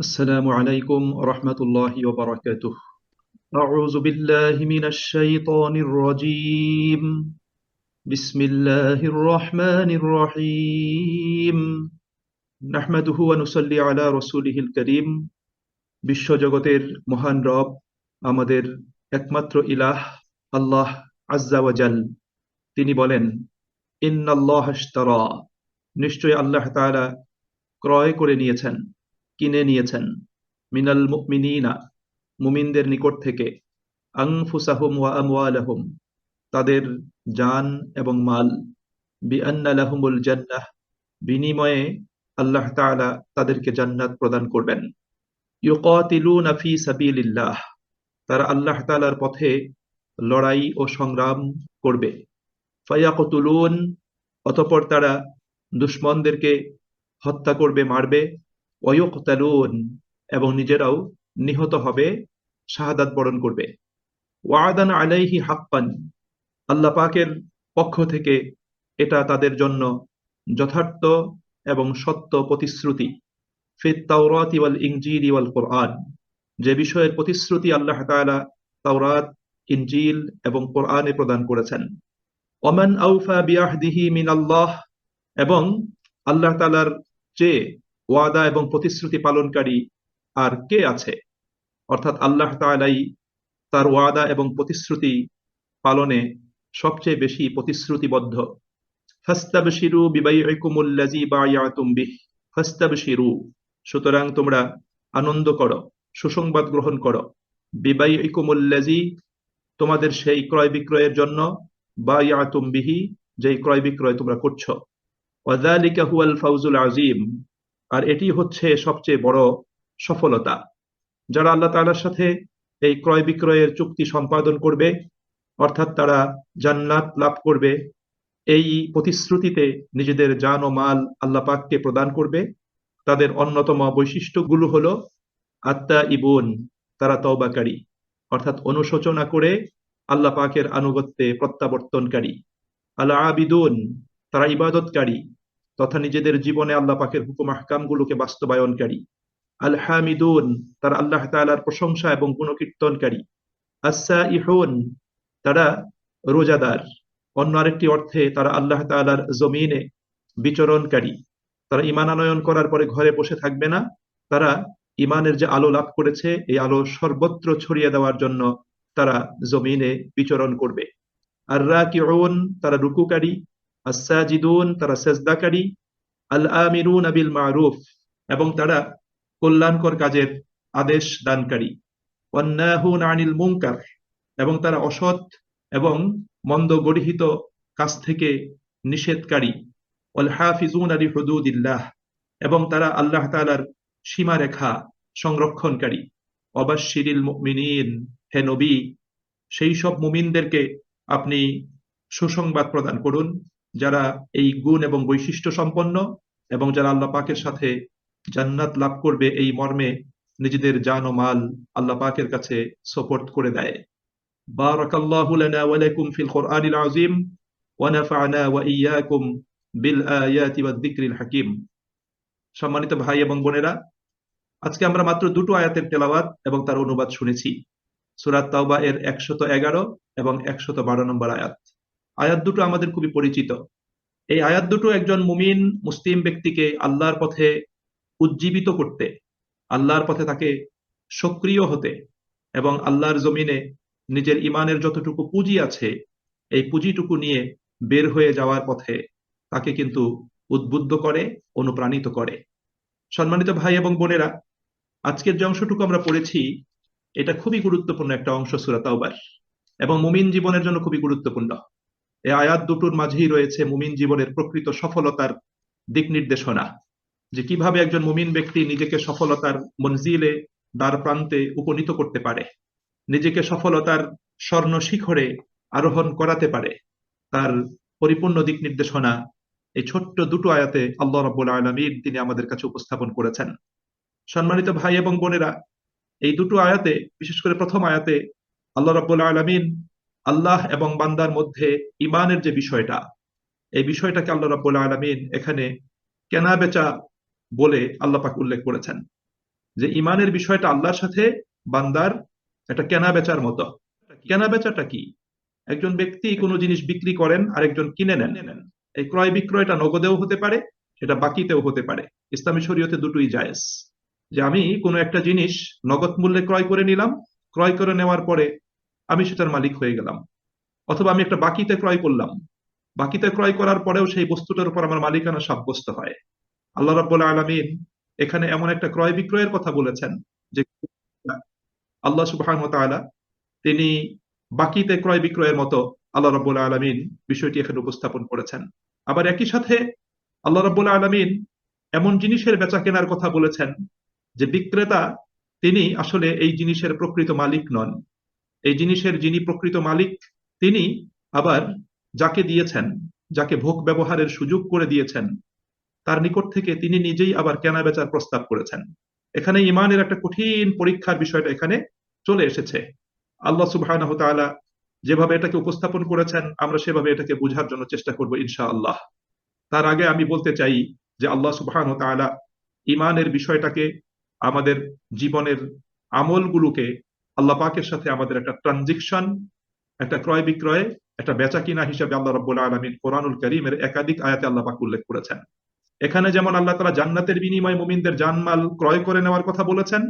السلام عليكم ورحمة الله وبركاته. أعوذ بالله من الشيطان الرجيم. بسم الله الرحمن الرحيم. نحمده ونصلي على رسوله الكريم. বিশ্বজগতের মহান রব, আমাদের একমাত্র ইলাহ আল্লাহ আজ্জা ওয়া জাল, তিনি বলেন, ইন্নাল্লাহ আশতারা, নিশ্চয় আল্লাহ তাআলা ক্রয় করে নিয়েছেন, কিনে নিয়েছেন, মিনাল মুমিনিনা, মুমিনদের নিকট থেকে, আনফুসাহুম ওয়া আমওয়ালাহুম, তাদের জান এবং মাল, বিআন্না লাহুমুল জান্নাহ, বিনিময়ে আল্লাহ তাআলা তাদেরকে জান্নাত প্রদান করবেন। ইউকাতিলুনা ফি সাবিলিল্লাহ, তারা আল্লাহ তাআলার পথে লড়াই ও সংগ্রাম করবে। ফায়াকতুলুন, অতঃপর তারা দুশমনদেরকে হত্যা করবে, মারবে। ওয়ায়ুকতালুন, এবং নিজেরাও নিহত হবে, শাহাদাত বরণ করবে। ওয়াদান আলাইহি হাক্কান, আল্লাহ পাকের পক্ষ থেকে এটা তাদের জন্য যথার্থ এবং সত্য প্রতিশ্রুতি। ফিত তাওরাতি ওয়াল ইনজিল ওয়াল কোরআন, যে বিষয়ের প্রতিশ্রুতি আল্লাহ তাআলা তাওরাত, ইনজিল এবং কোরআনে প্রদান করেছেন। ওমান আউফা বিআহদিহি মিনাল্লাহ, এবং আল্লাহ তাআলার চেয়ে ওয়াদা এবং প্রতিশ্রুতি পালনকারী আর কে আছে? অর্থাৎ আল্লাহ তাআলাই তার ওয়াদা এবং প্রতিশ্রুতি পালনে সবচেয়ে বেশি প্রতিশ্রুতিবদ্ধ। ফাস্তাবশিরু বিবাইইকুমুল্লাযী বায়াতুম বিহ, ফাস্তাবশিরু, সুতরাং তোমরা আনন্দ করো, সুসংবাদ গ্রহণ করো, বিবাইইকুমুল্লাযী, তোমাদের সেই ক্রয় বিক্রয়ের জন্য, বায়াতুম বিহি, যেই ক্রয় বিক্রয় তোমরা করছো। ওয়াযালিকা হুয়াল ফাউজুল আযীম, আর এটি হচ্ছে সবচেয়ে বড় সফলতা। যারা আল্লাহ তাআলার সাথে এই ক্রয় বিক্রয়ের চুক্তি সম্পাদন করবে, অর্থাৎ তারা জান্নাত লাভ করবে, এই প্রতিশ্রুতিতে নিজেদের জান ও মাল আল্লাহ পাককে প্রদান করবে, তাদের অন্যতম বৈশিষ্ট্যগুলো হলো আত্তা ইবুন, তারা তওবাকারী, অর্থাৎ অনুশোচনা করে আল্লাহ পাকের আনুগত্যে প্রত্যাবর্তনকারী। আল আবিদুন, তারা ইবাদতকারী তথা নিজেদের জীবনে আল্লাহ পাকের হুকুম আহকামগুলোকে বাস্তবায়নকারী। আল হামিদুন, তারা আল্লাহ তাআলার প্রশংসা এবং গুণকীর্তনকারী। আস-সাইহুন, তারা রোজাদার। অন্য আরেকটি অর্থে তারা আল্লাহ তাআলার জমিনে বিচরণকারী। তারা ঈমান আনয়ন করার পরে ঘরে বসে থাকবে না, তারা ঈমানের যে আলো লাভ করেছে এই আলো সর্বত্র ছড়িয়ে দেওয়ার জন্য তারা জমিনে বিচরণ করবে। আর রাকিউন, তারা রুকুকারী। আস-সাজিদুন, তারা সেজদাকারী। আল আমিরুনা বিল মারুফ, এবং তারা কল্যাণকর কাজের আদেশ দানকারী। ওয়ান্নাহুনা আনিল মুনকার, এবং তারা অসৎ এবং মন্দ গরিহিত কাজ থেকে নিষেধকারী। ওয়াল হাফিজুনা লিহুদুদিল্লাহ, এবং তারা আল্লাহ তাআলার সীমারেখা সংরক্ষণকারী। ওয়াবাশশিরিল মুমিনিন, হে নবী, সেই সব মুমিনদেরকে আপনি সুসংবাদ প্রদান করুন যারা এই গুণ এবং বৈশিষ্ট্য সম্পন্ন, এবং যারা আল্লাহ পাকের সাথে জান্নাত লাভ করবে এই মর্মে নিজেদের জান ও মাল আল্লাহ পাকের কাছে সোপর্দ করে দেয়। বারাকাল্লাহু লানা ওয়া লাকুম ফিল কুরআনিল আযীম ওয়া নাফা'না ওয়া ইয়্যাকুম বিল আয়াতি ওয়ায যিকরিল হাকীম। সম্মানিত ভাই এবং বোনেরা, আজকে আমরা মাত্র দুটো আয়াতের তেলাওয়াত এবং তার অনুবাদ শুনেছি। সূরা তাওবা এর 111 এবং 112 নম্বর আয়াত। আয়াত দুটো আমাদের খুবই পরিচিত। এই আয়াত দুটো একজন মুমিন মুসলিম ব্যক্তিকে আল্লাহর পথে উজ্জীবিত করতে, আল্লাহর পথে তাকে সক্রিয় হতে এবং আল্লাহর জমিনে নিজের ইমানের যতটুকু পুঁজি আছে এই পুঁজিটুকু নিয়ে বের হয়ে যাওয়ার পথে তাকে কিন্তু উদ্বুদ্ধ করে, অনুপ্রাণিত করে। সম্মানিত ভাই এবং বোনেরা, আজকের যে অংশটুকু আমরা পড়েছি এটা খুবই গুরুত্বপূর্ণ একটা অংশ সূরা তাওবার, এবং মুমিন জীবনের জন্য খুবই গুরুত্বপূর্ণ। এই আয়াত দুটোর মাঝেই রয়েছে মুমিন জীবনের প্রকৃত সফলতার দিক নির্দেশনা, যে কিভাবে একজন মুমিন ব্যক্তি নিজেকে সফলতার মঞ্জিলে, দ্বার প্রান্তে উপনীত করতে পারে, নিজেকে সফলতার স্বর্ণ শিখরে আরোহণ করাতে পারে। তার পরিপূর্ণ দিক নির্দেশনা এই ছোট্ট দুটো আয়াতে আল্লাহ রাব্বুল আলামিন তিনি আমাদের কাছে উপস্থাপন করেছেন। সম্মানিত ভাই এবং বোনেরা, এই দুটো আয়াতে, বিশেষ করে প্রথম আয়াতে আল্লাহ রাব্বুল আলামিন আল্লাহ এবং বান্দার মধ্যে ঈমানের যে বিষয়টা, এই বিষয়টাকে আল্লাহ রাব্বুল আলামিন এখানে কেনা বেচা বলে আল্লাহ পাক উল্লেখ করেছেন। যে ইমানের বিষয়টা আল্লাহর সাথে বান্দার একটা কেনা বেচার মতো। কেনা বেচাটা কি? একজন ব্যক্তি কোনো জিনিস বিক্রি করেন, আরেকজন কিনে নেন। এই ক্রয় বিক্রয়টা নগদেও হতে পারে, সেটা বাকিতেও হতে পারে। ইসলামী শরীয়তে দুটোই জায়েজ। যে আমি কোনো একটা জিনিস নগদ মূল্যে ক্রয় করে নিলাম, ক্রয় করে নেওয়ার পরে আমি সেটার মালিক হয়ে গেলাম। অথবা আমি একটা বাকিতে ক্রয় করলাম, বাকিতে ক্রয় করার পরেও সেই বস্তুটার উপর আমার মালিকানা সাব্যস্ত হয়। আল্লাহ রাব্বুল আলামিন এখানে এমন একটা ক্রয় বিক্রয়ের কথা বলেছেন যে আল্লাহ সুবহানাহু ওয়া তাআলা তিনি বাকিতে ক্রয় বিক্রয়ের মতো আল্লাহ রাব্বুল আলামিন বিষয়টি এখানে উপস্থাপন করেছেন। আবার একই সাথে আল্লাহ রাব্বুল আলামিন এমন জিনিসের বেচা কেনার কথা বলেছেন যে বিক্রেতা তিনি আসলে এই জিনিসের প্রকৃত মালিক নন। এই জিনিসের যিনি প্রকৃত মালিক তিনি আবার যাকে দিয়েছেন, যাকে ভোগ ব্যবহারের সুযোগ করে দিয়েছেন, তার নিকট থেকে তিনি নিজেই আবার কেনা বেচার প্রস্তাব করেছেন। এখানে ইমানের একটা কঠিন পরীক্ষার বিষয়টা এখানে চলে এসেছে। আল্লাহ সুবহানাহু ওয়া তাআলা যেভাবে এটাকে উপস্থাপন করেছেন আমরা সেভাবে এটাকে বোঝার জন্য চেষ্টা করব ইনশাআল্লাহ। তার আগে আমি বলতে চাই যে আল্লাহ সুবহানাহু ওয়া তাআলা ইমানের বিষয়টাকে আমাদের জীবনের আমলগুলোকে আল্লাহ পাকের সাথে আমাদের একটা ট্রানজিকশন, একটা ক্রয় বিক্রয়, একটা বেচা কিনা হিসাবে আল্লাহ রাব্বুল আলামিন কোরআনুল কারীমের একাধিক আয়াতে আল্লাহ পাক উল্লেখ করেছেন। এখানে যেমন আল্লাহ তাআলা জান্নাতের বিনিময়ে মুমিনদের জানমাল ক্রয় করে নেওয়ার কথা বলেছেন,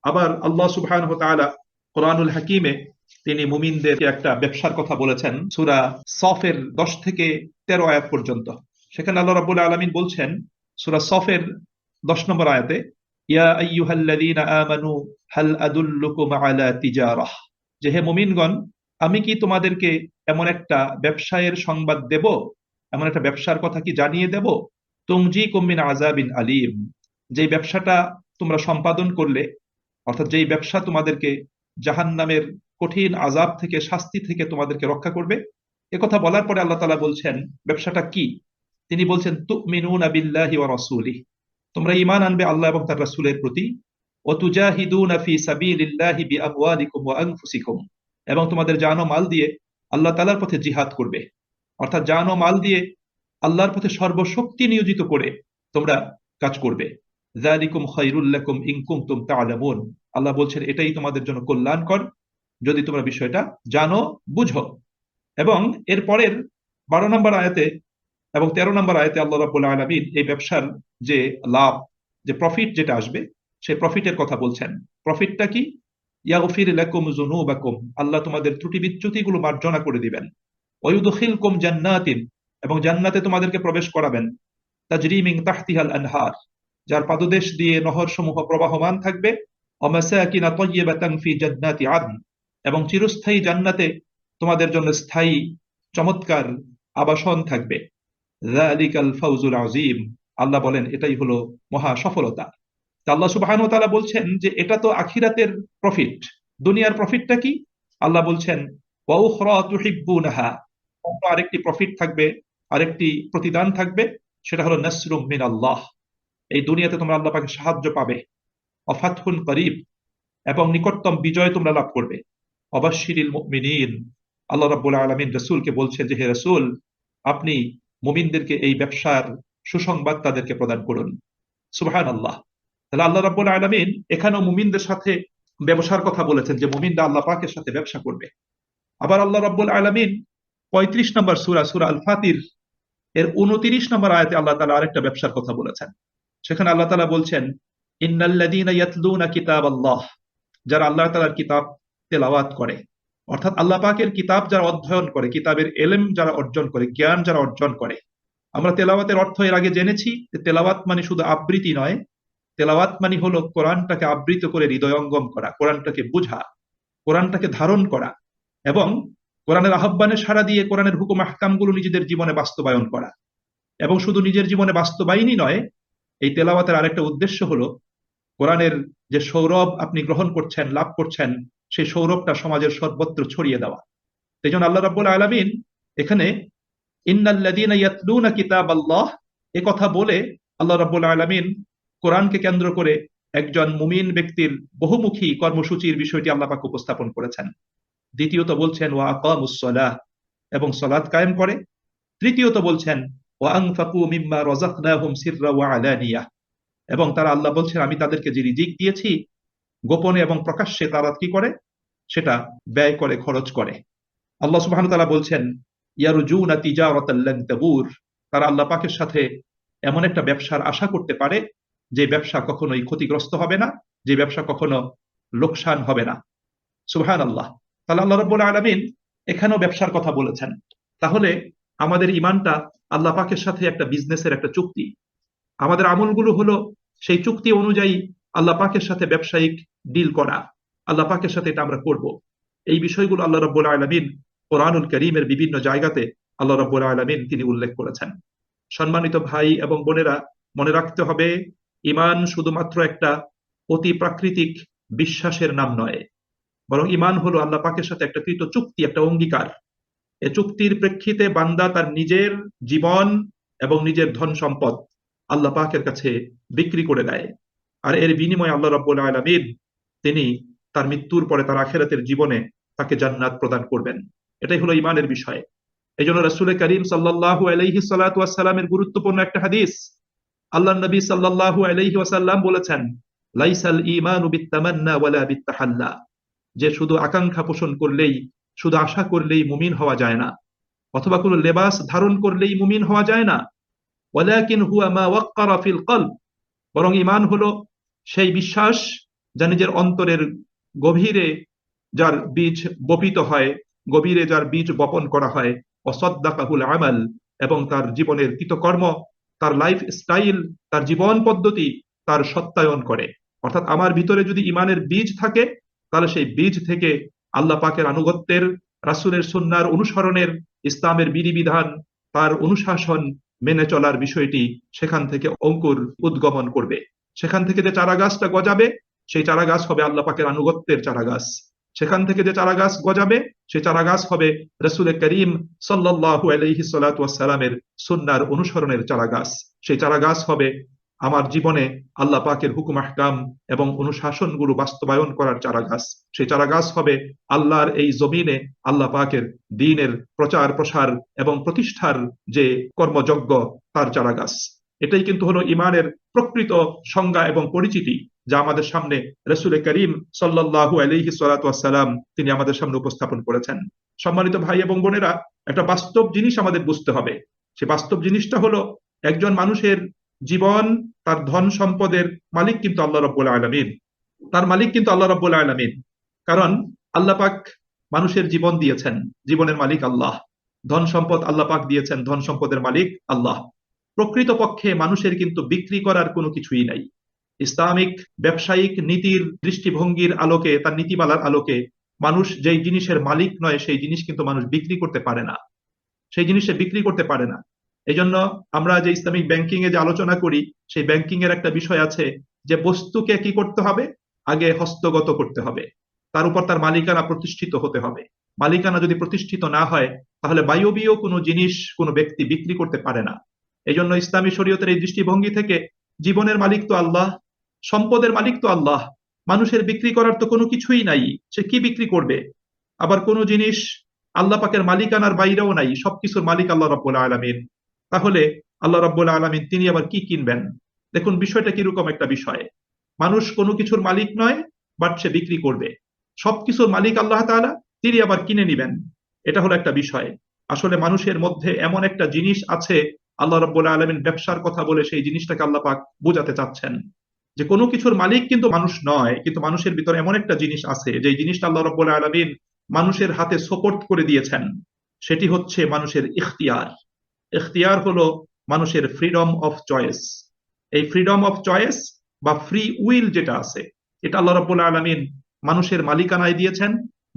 আবার আল্লাহ সুবহানাহু ওয়া তাআলা কোরআনুল হাকিমে তিনি মুমিনদেরকে একটা ব্যবসার কথা বলেছেন সূরা সফের 10 থেকে 13 আয়াত পর্যন্ত। সেখানে আল্লাহ রাব্বুল আলামিন বলছেন সূরা সফের 10 নম্বর আয়াতে, ইয়া আইয়ুহাল্লাযীনা আমানু হাল আদুল্লুকুম আলা তিজারাহ, যে হে মুমিনগণ আমি কি তোমাদেরকে এমন একটা ব্যবসায়ের সংবাদ দেব, এমন একটা ব্যবসার কথা কি জানিয়ে দেব, তুনজিকুম মিন আযাবিন আলীম, যে ব্যবসাটা তোমরা সম্পাদন করলে, অর্থাৎ যেই ব্যবসা তোমাদেরকে জাহান্নামের কঠিন আযাব থেকে, শাস্তি থেকে তোমাদেরকে রক্ষা করবে। কথা বলার পরে আল্লাহ তাআলা বলছেন ব্যবসাটা কি। তিনি বলছেন তুমিনুনা বিল্লাহি ওয়া রাসূলিহি, তোমরা ঈমান আনবে আল্লাহ এবং তার রাসূলের প্রতি, ওয়া তুজাহিদুনা ফি সাবিলিল্লাহি বিআমওয়ালিকুম ওয়া আনফুসিকুম, এবং তোমাদের জান ও মাল দিয়ে আল্লাহ তাআলার পথে জিহাদ করবে। অর্থাৎ জান ও মাল দিয়ে আল্লাহর পথে সর্বশক্তি নিয়োজিত করে তোমরা কাজ করবে। যালিকুম খায়রুল লাকুম ইন কুনতুম তা'লামুন, আল্লাহ বলছেন এটাই তোমাদের জন্য কল্যাণকর যদি তোমরা বিষয়টা জানো, বুঝো। এবং এর পরের 12 নম্বর আয়াতে এবং 13 নম্বর আয়াতে আল্লাহ রাব্বুল আলামিন এই ব্যবসার যে লাভ, যে প্রফিট যেটা আসবে সেই প্রফিটের কথা বলছেন। প্রফিটটা কি? ইয়াগফির লাকুম যুনুবাকুম, আল্লাহ তোমাদের ত্রুটি বিচ্যুতিগুলো মার্জনা করে দিবেন। ওয়া ইউদখিলকুম জান্নাতিন, এবং জান্নাতে তোমাদেরকে প্রবেশ করাবেন। তাজরি মিন তাহতিহাল আনহার, যার পাদদেশ দিয়ে নহর সমূহ প্রবাহমান থাকবে। ওয়া মাসাকিনা তাইয়্যিবাতান ফি জান্নাতি আদন, এবং চিরস্থায়ী জান্নাতে তোমাদের জন্য স্থায়ী চমৎকার আবাসন থাকবে। যালিকাল ফাউজুল আযীম, আল্লাহ বলেন এটাই হলো মহা সফলতা। তা আল্লাহ সুবহানাহু ওয়া তাআলা বলছেন যে এটা তো আখিরাতের প্রফিট। দুনিয়ার প্রফিটটা কি? আল্লাহ বলছেন ওয়া উখরা তুহিব্বুনাহা, আরেকটি প্রফিট থাকবে, আরেকটি প্রতিদান থাকবে, সেটা হলো নাসরুম মিনাল্লাহ, এই দুনিয়াতে তোমরা আল্লাহ পাকের সাহায্য পাবে। ওয়া ফাতহুন করিব, এবং নিকটতম বিজয় তোমরা লাভ করবে। অবাশশিরিল মুমিনিন, আল্লাহ রাব্বুল আলামিন রাসূলকে বলছেন যে হে রাসূল আপনি মুমিনদেরকে এই ব্যবসার সুসংবাদ তাদেরকে প্রদান করুন। সুবহানাল্লাহ। তাহলে আল্লাহ রাব্বুল আলামিন এখানেও মুমিনদের সাথে ব্যবসার কথা বলেছেন যে মুমিনরা আল্লাহ পাকের সাথে ব্যবসা করবে। আবার আল্লাহ রাব্বুল আলামিন 35 নম্বর সূরা, সূরা আল ফাতির এর 29 নম্বর আয়াতে আল্লাহ তাআলা আরেকটা ব্যবসার কথা বলেছেন। সেখানে আল্লাহ তাআলা বলছেন ইন্নাল্লাযীনা ইয়াতলুনা কিতাবাল্লাহ, যারা আল্লাহ তাআলার কিতাব তেলাওয়াত করে, অর্থাৎ আল্লাহ পাকের কিতাব যারা অধ্যয়ন করে, কিতাবের ইলম যারা অর্জন করে, জ্ঞান যারা অর্জন করে। আমরা তেলাওয়াতের অর্থ এর আগে জেনেছি যে তেলাওয়াত মানে শুধু আবৃত্তি নয়, তেলাওয়াত মানে হলো কোরআনটাকে আবৃত করে হৃদয়ঙ্গম করা, কোরআনটাকে বোঝা, কোরআনটাকে ধারণ করা, এবং কোরআনের আহ্বানে সাড়া দিয়ে কোরআনের হুকুম আহকামগুলো নিজেদের জীবনে বাস্তবায়ন করা। এবং শুধু নিজের জীবনে বাস্তবায়নই নয়, এই তেলাওয়াতের আরেকটা উদ্দেশ্য হলো কোরআনের যে সৌরভ আপনি গ্রহণ করছেন, লাভ করছেন, সেই সৌরভটা সমাজের সর্বত্র ছড়িয়ে দেওয়া। সেই জন্য আল্লাহ রাব্বুল আলামিন এখানে ইন্নাল্লাযীনা ইয়াতলুনা কিতাবাল্লাহ এ কথা বলে আল্লাহ রাব্বুল আলামিন কোরআনকে কেন্দ্র করে একজন মুমিন ব্যক্তির বহুমুখী কর্মসূচির বিষয়টি আল্লাহ পাক উপস্থাপন করেছেন। দ্বিতীয়ত বলছেন ওয়া আকামুস সালাহ, এবং সালাত কায়েম করে। তৃতীয়ত বলছেন ওয়া আনফাকু মিম্মা রাযাকনাহুম সিররা ওয়া আলানিয়া, এবং তারা আল্লাহ বলছেন আমি তাদেরকে যে রিজিক দিয়েছি গোপনে এবং প্রকাশ্যে তারা কি করে, সেটা ব্যয় করে, খরচ করে। আল্লাহ সুবহানাহু ওয়া তাআলা বলছেন ইয়ারজুনা তিজারাতাল লান তাবুর, তারা আল্লাহ পাকের সাথে এমন একটা ব্যবসার আশা করতে পারে যে ব্যবসা কখনোই ক্ষতিগ্রস্ত হবে না, যে ব্যবসা কখনো লোকসান হবে না। সুবহানাল্লাহ। তাহলে আল্লাহ রাব্বুল আলামিন এখানেও ব্যবসার কথা বলেছেন। তাহলে আমাদের ঈমানটা আল্লাহ পাকের সাথে একটা বিজনেসের একটা চুক্তি। আমাদের আমলগুলো হলো সেই চুক্তি অনুযায়ী আল্লাহ পাকের সাথে ব্যবসায়িক ডিল করা। আল্লাহ পাকের সাথে এটা আমরা করব। এই বিষয়গুলো আল্লাহ রাব্বুল আলামিন কোরআনুল কারীমের বিভিন্ন জায়গাতে আল্লাহ রাব্বুল আলামিন তিনি উল্লেখ করেছেন। সম্মানিত ভাই এবং বোনেরা, মনে রাখতে হবে ঈমান শুধুমাত্র একটা অতি প্রাকৃতিক বিশ্বাসের নাম নয়, বরং ঈমান হলো আল্লাহ পাকের সাথে একটা কৃত চুক্তি, একটা অঙ্গীকার। এ চুক্তির প্রেক্ষিতে বান্দা তার নিজের জীবন এবং নিজের ধন সম্পদ আল্লাহ পাকের কাছে বিক্রি করে দেয়। আর এর বিনিময়ে আল্লাহ রাব্বুল আলামিন তিনি তার মৃত্যুর পরে তার আখিরাতের জীবনে তাকে জান্নাত প্রদান করবেন। এটাই হলো ঈমানের বিষয়। এই জন্য রাসূল করিম সাল্লাল্লাহু আলাইহি সাল্লাতু ওয়াস সালামের গুরুত্বপূর্ণ একটা হাদিস, আল্লাহ নবী সাল্লাল্লাহু আলাইহি ওয়াসাল্লাম বলেছেন লাইসাল ঈমানু বিত্তামান্না ওয়ালা বিত্তাহাল্লা, যে শুধু আকাঙ্ক্ষা পোষণ করলেই, শুধু আশা করলেই মুমিন হওয়া যায় না, অথবা কোনো লেবাস ধারণ করলেই মুমিন হওয়া যায় না। ওয়ালাকিন হুয়া মা ওয়াক্কারা ফিল কলব, বরং ঈমান হলো সেই বিশ্বাস যা নিজের অন্তরের গভীরে যার বীজ বপিত হয়, গভীরে যার বীজ বপন করা হয়। অসাদ্দাকাহুল আমাল, এবং তার জীবনের কৃতকর্ম, তার লাইফ স্টাইল, তার জীবন পদ্ধতি তার সত্যায়ন করে। অর্থাৎ আমার ভিতরে যদি ঈমানের বীজ থাকে, তাহলে সেই বীজ থেকে আল্লাহ পাকের আনুগত্যের, রাসূলের সুন্নাহর অনুসরণের, ইসলামের বিধিবিধান, তার অনুশাসন মেনে চলার বিষয়টি সেখান থেকে অঙ্কুর উদ্গমন করবে। সেখান থেকে যে চারা গাছটা গজাবে, সেই চারা গাছ হবে আল্লাহ পাকের আনুগত্যের চারা গাছ। সেখান থেকে যে চারা গাছ গজাবে, সেই চারা গাছ হবে রাসূল করিম সাল্লাল্লাহু আলাইহি সাল্লাতু ওয়াস সালামের সুন্নাহর অনুসরণের চারা গাছ। সেই চারা গাছ হবে আমার জীবনে আল্লাহ পাকের হুকুম আহকাম এবং অনুশাসনগুলো বাস্তবায়ন করার চারা গাছ। সেই চারা গাছ হবে আল্লাহর এই জমিনে আল্লাহ পাকের দ্বীনের প্রচার প্রসার এবং প্রতিষ্ঠার যে কর্মযজ্ঞ, তার চারা গাছ। এটাই কিন্তু হলো ঈমানের প্রকৃত সংজ্ঞা এবং পরিচিতি, যা আমাদের সামনে রাসূল করিম সাল্লাল্লাহু আলাইহি সাল্লাতু ওয়াস সালাম তিনি আমাদের সামনে উপস্থাপন করেছেন। সম্মানিত ভাই এবং বোনেরা, একটা বাস্তব জিনিস আমাদের বুঝতে হবে। সে বাস্তব জিনিসটা হলো একজন মানুষের জীবন, তার ধন সম্পদের মালিক কিন্তু আল্লাহ রাব্বুল আলামিন। তার মালিক কিন্তু আল্লাহ রাব্বুল আলামিন। কারণ আল্লাহ পাক মানুষের জীবন দিয়েছেন, জীবনের মালিক আল্লাহ। ধন সম্পদ আল্লাহ পাক দিয়েছেন, ধন সম্পদের মালিক আল্লাহ। প্রকৃতপক্ষে মানুষের কিন্তু বিক্রি করার কোনো কিছুই নাই। ইসলামিক ব্যবসায়িক নীতির দৃষ্টিভঙ্গির আলোকে, তার নীতিমালার আলোকে, মানুষ যেই জিনিসের মালিক নয় সেই জিনিস কিন্তু মানুষ বিক্রি করতে পারে না, সেই জিনিসে বিক্রি করতে পারে না। এই জন্য আমরা যে ইসলামিক ব্যাংকিং এ যে আলোচনা করি, সেই ব্যাংকিং এর একটা বিষয় আছে যে বস্তুকে কি করতে হবে, আগে হস্তগত করতে হবে, তার উপর তার মালিকানা প্রতিষ্ঠিত হতে হবে। মালিকানা যদি প্রতিষ্ঠিত না হয়, তাহলে বায়বীয় কোনো জিনিস কোনো ব্যক্তি বিক্রি করতে পারে না। এই জন্য ইসলামী শরীয়তের এই দৃষ্টিভঙ্গি থেকে জীবনের মালিক তো আল্লাহ, সম্পদের মালিক তো আল্লাহ, মানুষের বিক্রি করার তো কোনো কিছুই নাই, সে কি বিক্রি করবে? আবার কোনো জিনিস আল্লাহ পাকের মালিকানার বাইরেও নাই, সবকিছুর মালিক আল্লাহ রাব্বুল আলামিন। তাহলে আল্লাহ রাব্বুল আলামিন তিনি আবার কি কিনবেন? দেখুন বিষয়টা কিরকম একটা বিষয়। মানুষ কোনো কিছুর মালিক নয়, বাট সে বিক্রি করবে। সবকিছুর মালিক আল্লাহ তাআলা, তিনি আবার কিনে নিবেন। এটা হলো একটা বিষয়। আসলে মানুষের মধ্যে এমন একটা জিনিস আছে, আল্লাহ রাব্বুল আলামিন ব্যবসার কথা বলে সেই জিনিসটাকে আল্লাহ পাক বোঝাতে চাচ্ছেন যে কোনো কিছুর মালিক কিন্তু মানুষ নয়, কিন্তু মানুষের ভিতরে এমন একটা জিনিস আছে যে জিনিসটা আল্লাহ রাব্বুল আলামিন মানুষের হাতে সোপর্দ করে দিয়েছেন। সেটি হচ্ছে মানুষের ইখতিয়ার। ইখতিয়ার হলো মানুষের ফ্রিডম অফ চয়েস। এই ফ্রিডম অফ চয়েস বা ফ্রি উইল যেটা আছে, এটা আল্লাহ রাব্বুল আলামিন মানুষের মালিকানায় দিয়েছেন,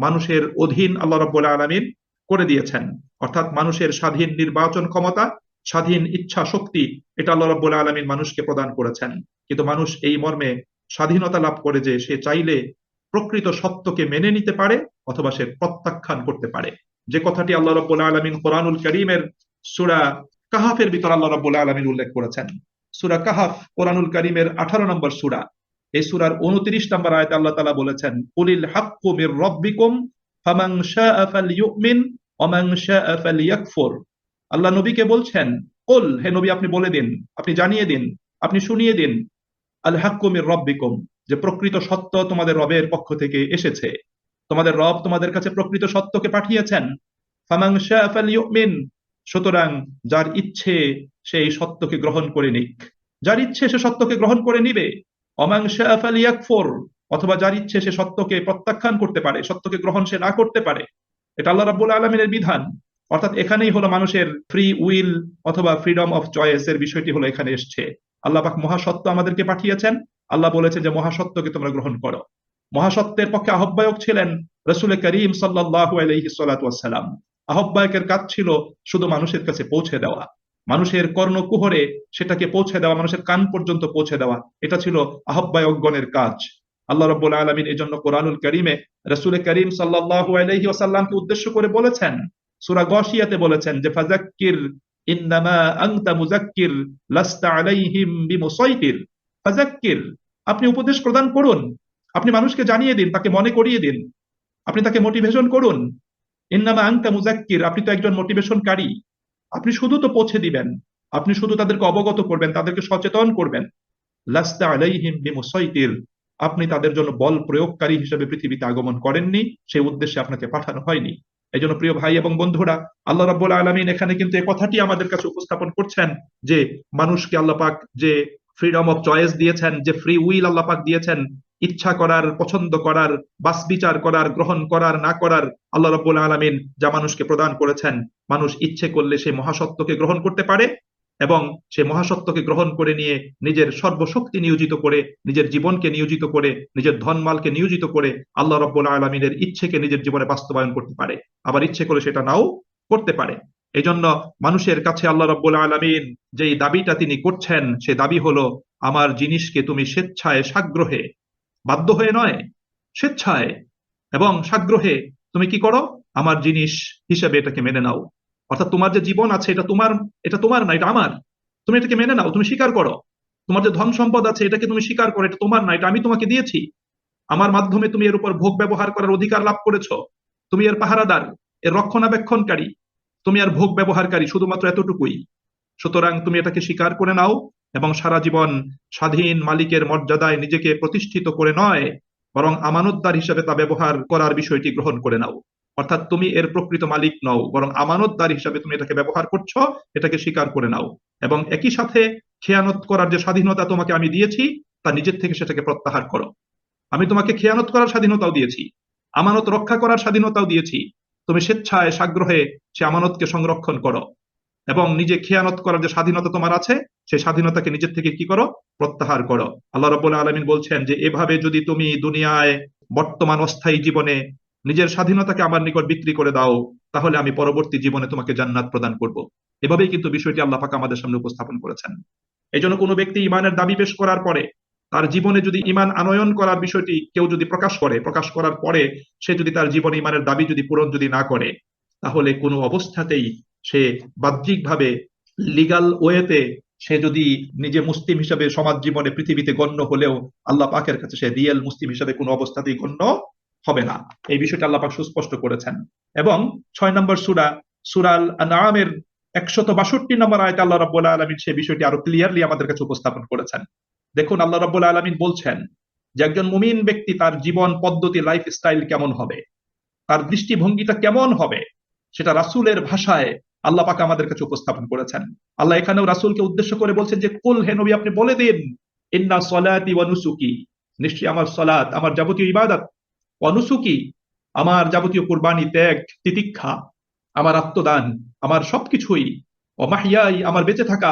মানুষের অধীন আল্লাহ রাব্বুল আলামিন করে দিয়েছেন। অর্থাৎ মানুষের স্বাধীন নির্বাচন ক্ষমতা, স্বাধীন ইচ্ছা শক্তি, এটা আল্লাহ রাব্বুল আলামিন মানুষকে প্রদান করেছেন। কিন্তু মানুষ এই মর্মে স্বাধীনতা লাভ করে যে সে চাইলে প্রকৃত সত্যকে মেনে নিতে পারে অথবা সে প্রত্যাখ্যান করতে পারে। যে কথাটি আল্লাহ রাব্বুল আলামিন কোরআনুল কারীমের সূরা কাহাফের ভিতর আল্লাহ রাব্বুল আলামিন উল্লেখ করেছেন। সূরা কাহাফ কোরআনুল কারীমের 18 নম্বর সূরা। এই সূরার 29 নম্বর আয়াতে আল্লাহ তাআলা বলেছেন, কুলিল হাক্কু মির রাব্বিকুম ফামান শাআ ফালইউমিন ওয়া মান শাআ ফালইয়াকফুর। আল্লাহ নবীকে বলছেন, কুল, হে নবী আপনি বলে দিন, আপনি জানিয়ে দিন, আপনি শুনিয়ে দিন, আল হাক্কু মির রাব্বিকুম, যে প্রকৃত সত্য তোমাদের রবের পক্ষ থেকে এসেছে। তোমাদের রব তোমাদের কাছে প্রকৃত সত্যকে পাঠিয়েছেন। ফামান শাআ ফালইউমিন, সুতরাং যার ইচ্ছে সেই সত্যকে গ্রহণ করে নিক, যার ইচ্ছে সে সত্যকে গ্রহণ করে নিবে। ওমান শাআ ফালিয়াকফুর, অথবা যার ইচ্ছে সে সত্যকে প্রত্যাখ্যান করতে পারে, সত্যকে গ্রহণ সে না করতে পারে। এটা আল্লাহ রাব্বুল আলামিনের বিধান। অর্থাৎ এখানেই হলো মানুষের ফ্রি উইল অথবা ফ্রিডম অফ চয়েস এর বিষয়টি হলো এখানে এসছে। আল্লাহ পাক মহাসত্য আমাদেরকে পাঠিয়েছেন। আল্লাহ বলেছেন যে মহাসত্যকে তোমরা গ্রহণ করো। মহাসত্যের পক্ষে আহ্বায়ক ছিলেন রাসূল করিম সাল্লাল্লাহু আলাইহি ওয়াসাল্লাম। আহ্বায়কের কাজ ছিল শুধু মানুষের কাছে পৌঁছে দেওয়া, মানুষের কর্ণকুহরে সেটাকে পৌঁছে দেওয়া, মানুষের কান পর্যন্ত পৌঁছে দেওয়া। এটা ছিল আহ্বায়কগণের কাজ। আল্লাহ রাব্বুল আলামিন এই জন্য কোরআনুল কারীমে রাসূল করিম সাল্লাল্লাহু আলাইহি ওয়াসাল্লামকে উদ্দেশ্য করে বলেছেন, সূরা গাশিয়াতে বলেছেন যে ফাযাক্কির ইন্নামা আনতা মুযাক্কির লাস্তা আলাইহিম বিমুসাইতির। ফাযাক্কির, আপনি উপদেশ প্রদান করুন, আপনি মানুষকে জানিয়ে দিন, তাকে মনে করিয়ে দিন, আপনি তাকে মোটিভেশন করুন। ইন্নামা আনতা মুযাক্কির, আপনি তো একজন মোটিভেশনকারী। আপনি শুধু তো পৌঁছে দিবেন, আপনি শুধু তাদেরকে অবগত করবেন, তাদেরকে সচেতন করবেন। লাস্তা আলাইহিম বিমুসাইতির, আপনি তাদের জন্য বল প্রয়োগকারী হিসেবে পৃথিবীতে আগমন করেননি, সেই উদ্দেশ্যে আপনাকে পাঠানো হয়নি। এই জন্য প্রিয় ভাই এবং বন্ধুরা, আল্লাহ রাব্বুল আলামিন এখানে কিন্তু এই কথাটি আমাদের কাছে উপস্থাপন করছেন যে মানুষকে আল্লাহ পাক যে ফ্রিডম অফ চয়েস দিয়েছেন, যে ফ্রি উইল আল্লাহ পাক দিয়েছেন, ইচ্ছা করার, পছন্দ করার, বাস বিচার করার, গ্রহণ করার, না করার আল্লাহ রাব্বুল আলামিন যা মানুষকে প্রদান করেছেন, মানুষ ইচ্ছে করলে সেই মহাসত্যকে গ্রহণ করতে পারে এবং সে মহাসত্যকে গ্রহণ করে নিয়ে নিজের সর্বশক্তি নিয়োজিত করে, নিজের জীবনকে নিয়োজিত করে, নিজের ধনমালকে নিয়োজিত করে আল্লাহ রাব্বুল আলামিনের ইচ্ছেকে নিজের জীবনে বাস্তবায়ন করতে পারে। আবার ইচ্ছে করে সেটা নাও করতে পারে। এই জন্য মানুষের কাছে আল্লাহ রাব্বুল আলামিন যেই দাবিটা তিনি করছেন, সে দাবি হলো আমার জিনিসকে তুমি স্বেচ্ছায় সাগ্রহে, বাধ্য হয়ে নয়, স্বেচ্ছায় এবং সাগ্রহে তুমি কি করো, আমার জিনিস হিসেবে এটাকে মেনে নাও। অর্থাৎ তোমার যে জীবন আছে এটা তোমার না, এটা আমার। তুমি এটাকে মেনে নাও, তুমি স্বীকার করো। তোমার যে ধন সম্পদ আছে এটাকে তুমি স্বীকার করো, এটা তোমার না, এটা আমি তোমাকে দিয়েছি। আমার মাধ্যমে তুমি এর উপর ভোগ ব্যবহার করার অধিকার লাভ করেছো। তুমি এর পাহারাদার, এর রক্ষণাবেক্ষণকারী, তুমি আর ভোগ ব্যবহারকারী, শুধুমাত্র এতটুকুই। সুতরাং তুমি এটাকে স্বীকার করে নাও এবং সারা জীবন স্বাধীন মালিকের মর্যাদায় নিজেকে প্রতিষ্ঠিত করে নয়, বরং আমানতদার হিসেবে তা ব্যবহার করার বিষয়টি গ্রহণ করে নাও। অর্থাৎ তুমি এর প্রকৃত মালিক নও, বরং আমানতদার হিসেবে তুমি এটাকে ব্যবহার করছো, এটাকে স্বীকার করে নাও। এবং একই সাথে খেয়ানত করার যে স্বাধীনতা তোমাকে আমি দিয়েছি, তা নিজের থেকে সেটাকে প্রত্যাহার করো। আমি তোমাকে খেয়ানত করার স্বাধীনতাও দিয়েছি, আমানত রক্ষা করার স্বাধীনতাও দিয়েছি। তুমি স্বেচ্ছায় সাগ্রহে সে আমানতকে সংরক্ষণ করো এবং নিজে খেয়ানত করার যে স্বাধীনতা তোমার আছে, সেই স্বাধীনতাকে নিজের থেকে কি করো, প্রত্যাহার করো। আল্লাহ রাব্বুল আলামিন বলছেন যে এভাবে যদি তুমি দুনিয়ায় বর্তমান অস্থায়ী জীবনে নিজের স্বাধীনতাকে আমার নিকট বিক্রি করে দাও, তাহলে আমি পরবর্তী জীবনে তোমাকে জান্নাত প্রদান করব। এভাবেই কিন্তু বিষয়টি আল্লাহ পাক আমাদের সামনে উপস্থাপন করেছেন। এই জন্য কোনো ব্যক্তি ইমানের দাবি পেশ করার পরে তার জীবনে যদি ইমান আনয়ন করার বিষয়টি কেউ যদি প্রকাশ করে, প্রকাশ করার পরে সে যদি তার জীবনে ইমানের দাবি যদি পূরণ যদি না করে, তাহলে কোনো অবস্থাতেই সে বাহ্যিকভাবে লিগাল ওয়েতে সে যদি নিজে মুসলিম হিসেবে সমাজ জীবনে পৃথিবীতে গণ্য হলেও আল্লাহ পাকের কাছে সে রিয়েল মুসলিম হিসেবে কোনো অবস্থাতেই গণ্য হবে না। এই বিষয়টা আল্লাহ পাক সুস্পষ্ট করেছেন। এবং 6 নম্বর সূরা, সূরাল আনআমের 162 নম্বর আয়াতে আল্লাহ রাব্বুল আলামিন সেই বিষয়টি আরো ক্লিয়ারলি আমাদের কাছে উপস্থাপন করেছেন। দেখুন আল্লাহ রাব্বুল আলামিন বলছেন যে একজন মুমিন ব্যক্তি তার জীবন পদ্ধতি, লাইফস্টাইল কেমন হবে, তার দৃষ্টিভঙ্গিটা কেমন হবে, সেটা রাসূলের ভাষায় আল্লাহ পাক আমাদের কাছে উপস্থাপন করেছেন। আল্লাহ এখানেও রাসূলকে উদ্দেশ্য করে বলছেন যে কুল, হে নবী আপনি বলে দিন, ইন্না সলাতি ওয়া নুসুকি, নিশ্চয়ই আমার সলাত, আমার যাবতীয় ইবাদত, ওয়া নুসুকি, আমার যাবতীয় কুরবানি, ত্যাগ তিতিক্ষা, আমার আত্মদান, আমার সবকিছুই, ও মাহইয়াই, আমার বেঁচে থাকা,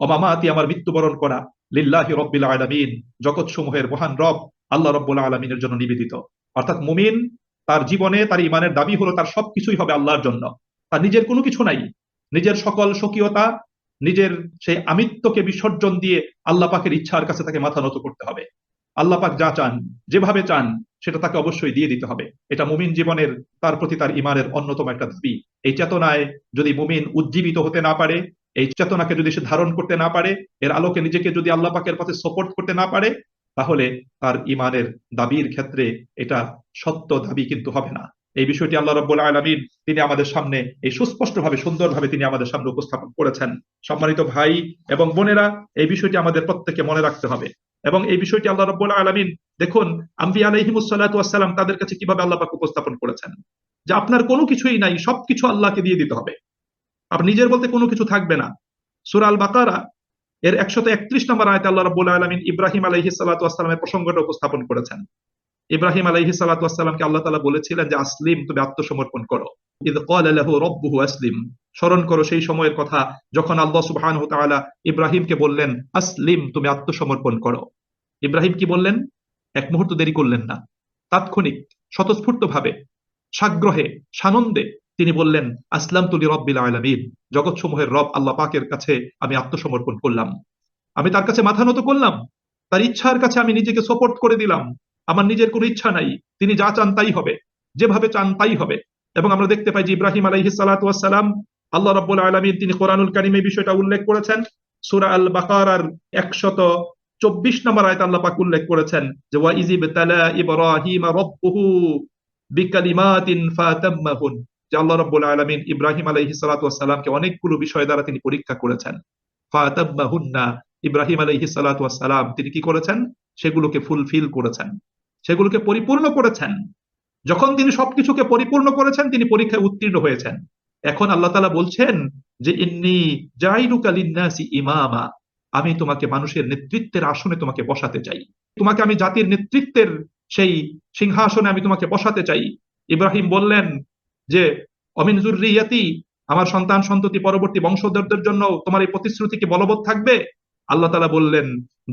ও মামাতি, আমার মৃত্যুবরণ করা, লিল্লাহি রাব্বিল আলামিন, জগৎ সমূহের মহান রব আল্লাহ রাব্বুল আলামিনের জন্য নিবেদিত। অর্থাৎ মুমিন তার জীবনে তার ইমানের দাবি হলো তার সবকিছুই হবে আল্লাহর জন্য, তার নিজের কোনো কিছু নাই। নিজের সকল স্বকীয়তা, নিজের সেই আমিত্বকে বিসর্জন দিয়ে আল্লাহ পাকের ইচ্ছার কাছে তাকে মাথা নত করতে হবে। আল্লাহ পাক যা চান, যেভাবে চান, সেটা তাকে অবশ্যই দিয়ে দিতে হবে। এটা মুমিন জীবনের তার প্রতি তার ইমানের অন্যতম একটা দাবি। এই চেতনায় যদি মুমিন উজ্জীবিত হতে না পারে, এই চেতনাকে যদি সে ধারণ করতে না পারে, এর আলোকে নিজেকে যদি আল্লাহ পাকের পথে সাপোর্ট করতে না পারে, তাহলে তার ইমানের দাবির ক্ষেত্রে এটা সত্য দাবি কিন্তু হবে না। এই বিষয়টি আল্লাহ রাব্বুল আলামিন তিনি আমাদের সামনে এই সুস্পষ্টভাবে, সুন্দরভাবে তিনি আমাদের সামনে উপস্থাপন করেছেন। সম্মানিত ভাই এবং বোনেরা, এই বিষয়টি আমাদের প্রত্যেককে মনে রাখতে হবে। এবং এই বিষয়টি আল্লাহ রাব্বুল আলামিন দেখুন আম্বিয়া আলাইহিমুস সালাতু ওয়াস সালাম তাদের কাছে কিভাবে আল্লাহ পাক উপস্থাপন করেছেন যে আপনার কোনো কিছুই নাই, সবকিছু আল্লাহকে দিয়ে দিতে হবে, আপনার নিজের বলতে কোনো কিছু থাকবে না। সূরা আল বাকারা এর 131 নম্বর আয়াতে আল্লাহ রাব্বুল আলামিন ইব্রাহিম আলাইহিস সালাতু ওয়াস সালামের প্রসঙ্গটা উপস্থাপন করেছেন। ইব্রাহিম আলাইহিস সালাতু ওয়াস সালামকে আল্লাহ তাআলা বলেছিলেন যে আসলিম, তুমি আত্মসমর্পণ করো। ইয ক্বালা লাহু রাব্বুহু আসলিম, স্মরণ করো সেই সময়ের কথা যখন আল্লাহ সুবহানাহু ওয়া তাআলা ইব্রাহিমকে বললেন আসলিম, তুমি আত্মসমর্পণ করো। ইব্রাহিম কি বললেন? এক মুহূর্ত দেরি করলেন না, তাৎক্ষণিক স্বতঃস্ফূর্ত ভাবে সাগ্রহে সানন্দে তিনি বললেন আসলামতু লিরাব্বিল আলামিন, জগৎসমূহের রব আল্লাহ পাকের কাছে আমি আত্মসমর্পণ করলাম, আমি তার কাছে মাথা নত করলাম, তার ইচ্ছার কাছে আমি নিজেকে সোপর্দ করে দিলাম। আমার নিজের কোনো ইচ্ছা নাই, তিনি যা চান তাই হবে, যেভাবে চান তাই হবে। এবং আমরা দেখতে পাই যে ইব্রাহিম আলাইহিস সালাতু ওয়াস সালাম, আল্লাহ রাব্বুল আলামিন তিনি কোরআনুল কারীমে এই বিষয়টা উল্লেখ করেছেন। সূরা আল বাকারার 124 নম্বর আয়াতে আল্লাহ পাক উল্লেখ করেছেন যে ওয়া ইযিবতালা ইব্রাহিম রাব্বুহু বিকালিমাতিন ফাতাম্মাহুন, যে আল্লাহ রাব্বুল আলামিন ইব্রাহিম আলাইহিস সালাতু ওয়াস সালামকে অনেকগুলো বিষয় দ্বারা তিনি পরীক্ষা করেছেন। ফাতাম্মাহুন্না, ইব্রাহিম আলাইহিস সালাতু ওয়াস সালাম তিনি কি করেছেন? সেগুলোকে ফুলফিল করেছেন, সেগুলোকে পরিপূর্ণ করেছেন। যখন তিনি সবকিছুকে পরিপূর্ণ করেছেন, তিনি পরীক্ষায় উত্তীর্ণ হয়েছেন। এখন আল্লাহ তাআলা বলছেন যে ইন্নী জাইলুকা লিন্নাসি ইমামা, আমি তোমাকে মানুষের নেতৃত্বের আসনে তোমাকে বসাতে চাই, তোমাকে আমি জাতির নেতৃত্বের সেই সিংহাসনে আমি তোমাকে বসাতে চাই। ইব্রাহিম বললেন যে অমিন যুররিয়াতি, আমার সন্তান সন্ততি পরবর্তী বংশধরদের জন্য তোমার এই প্রতিশ্রুতি কি বলবৎ থাকবে? আল্লাহ তাআলা বললেন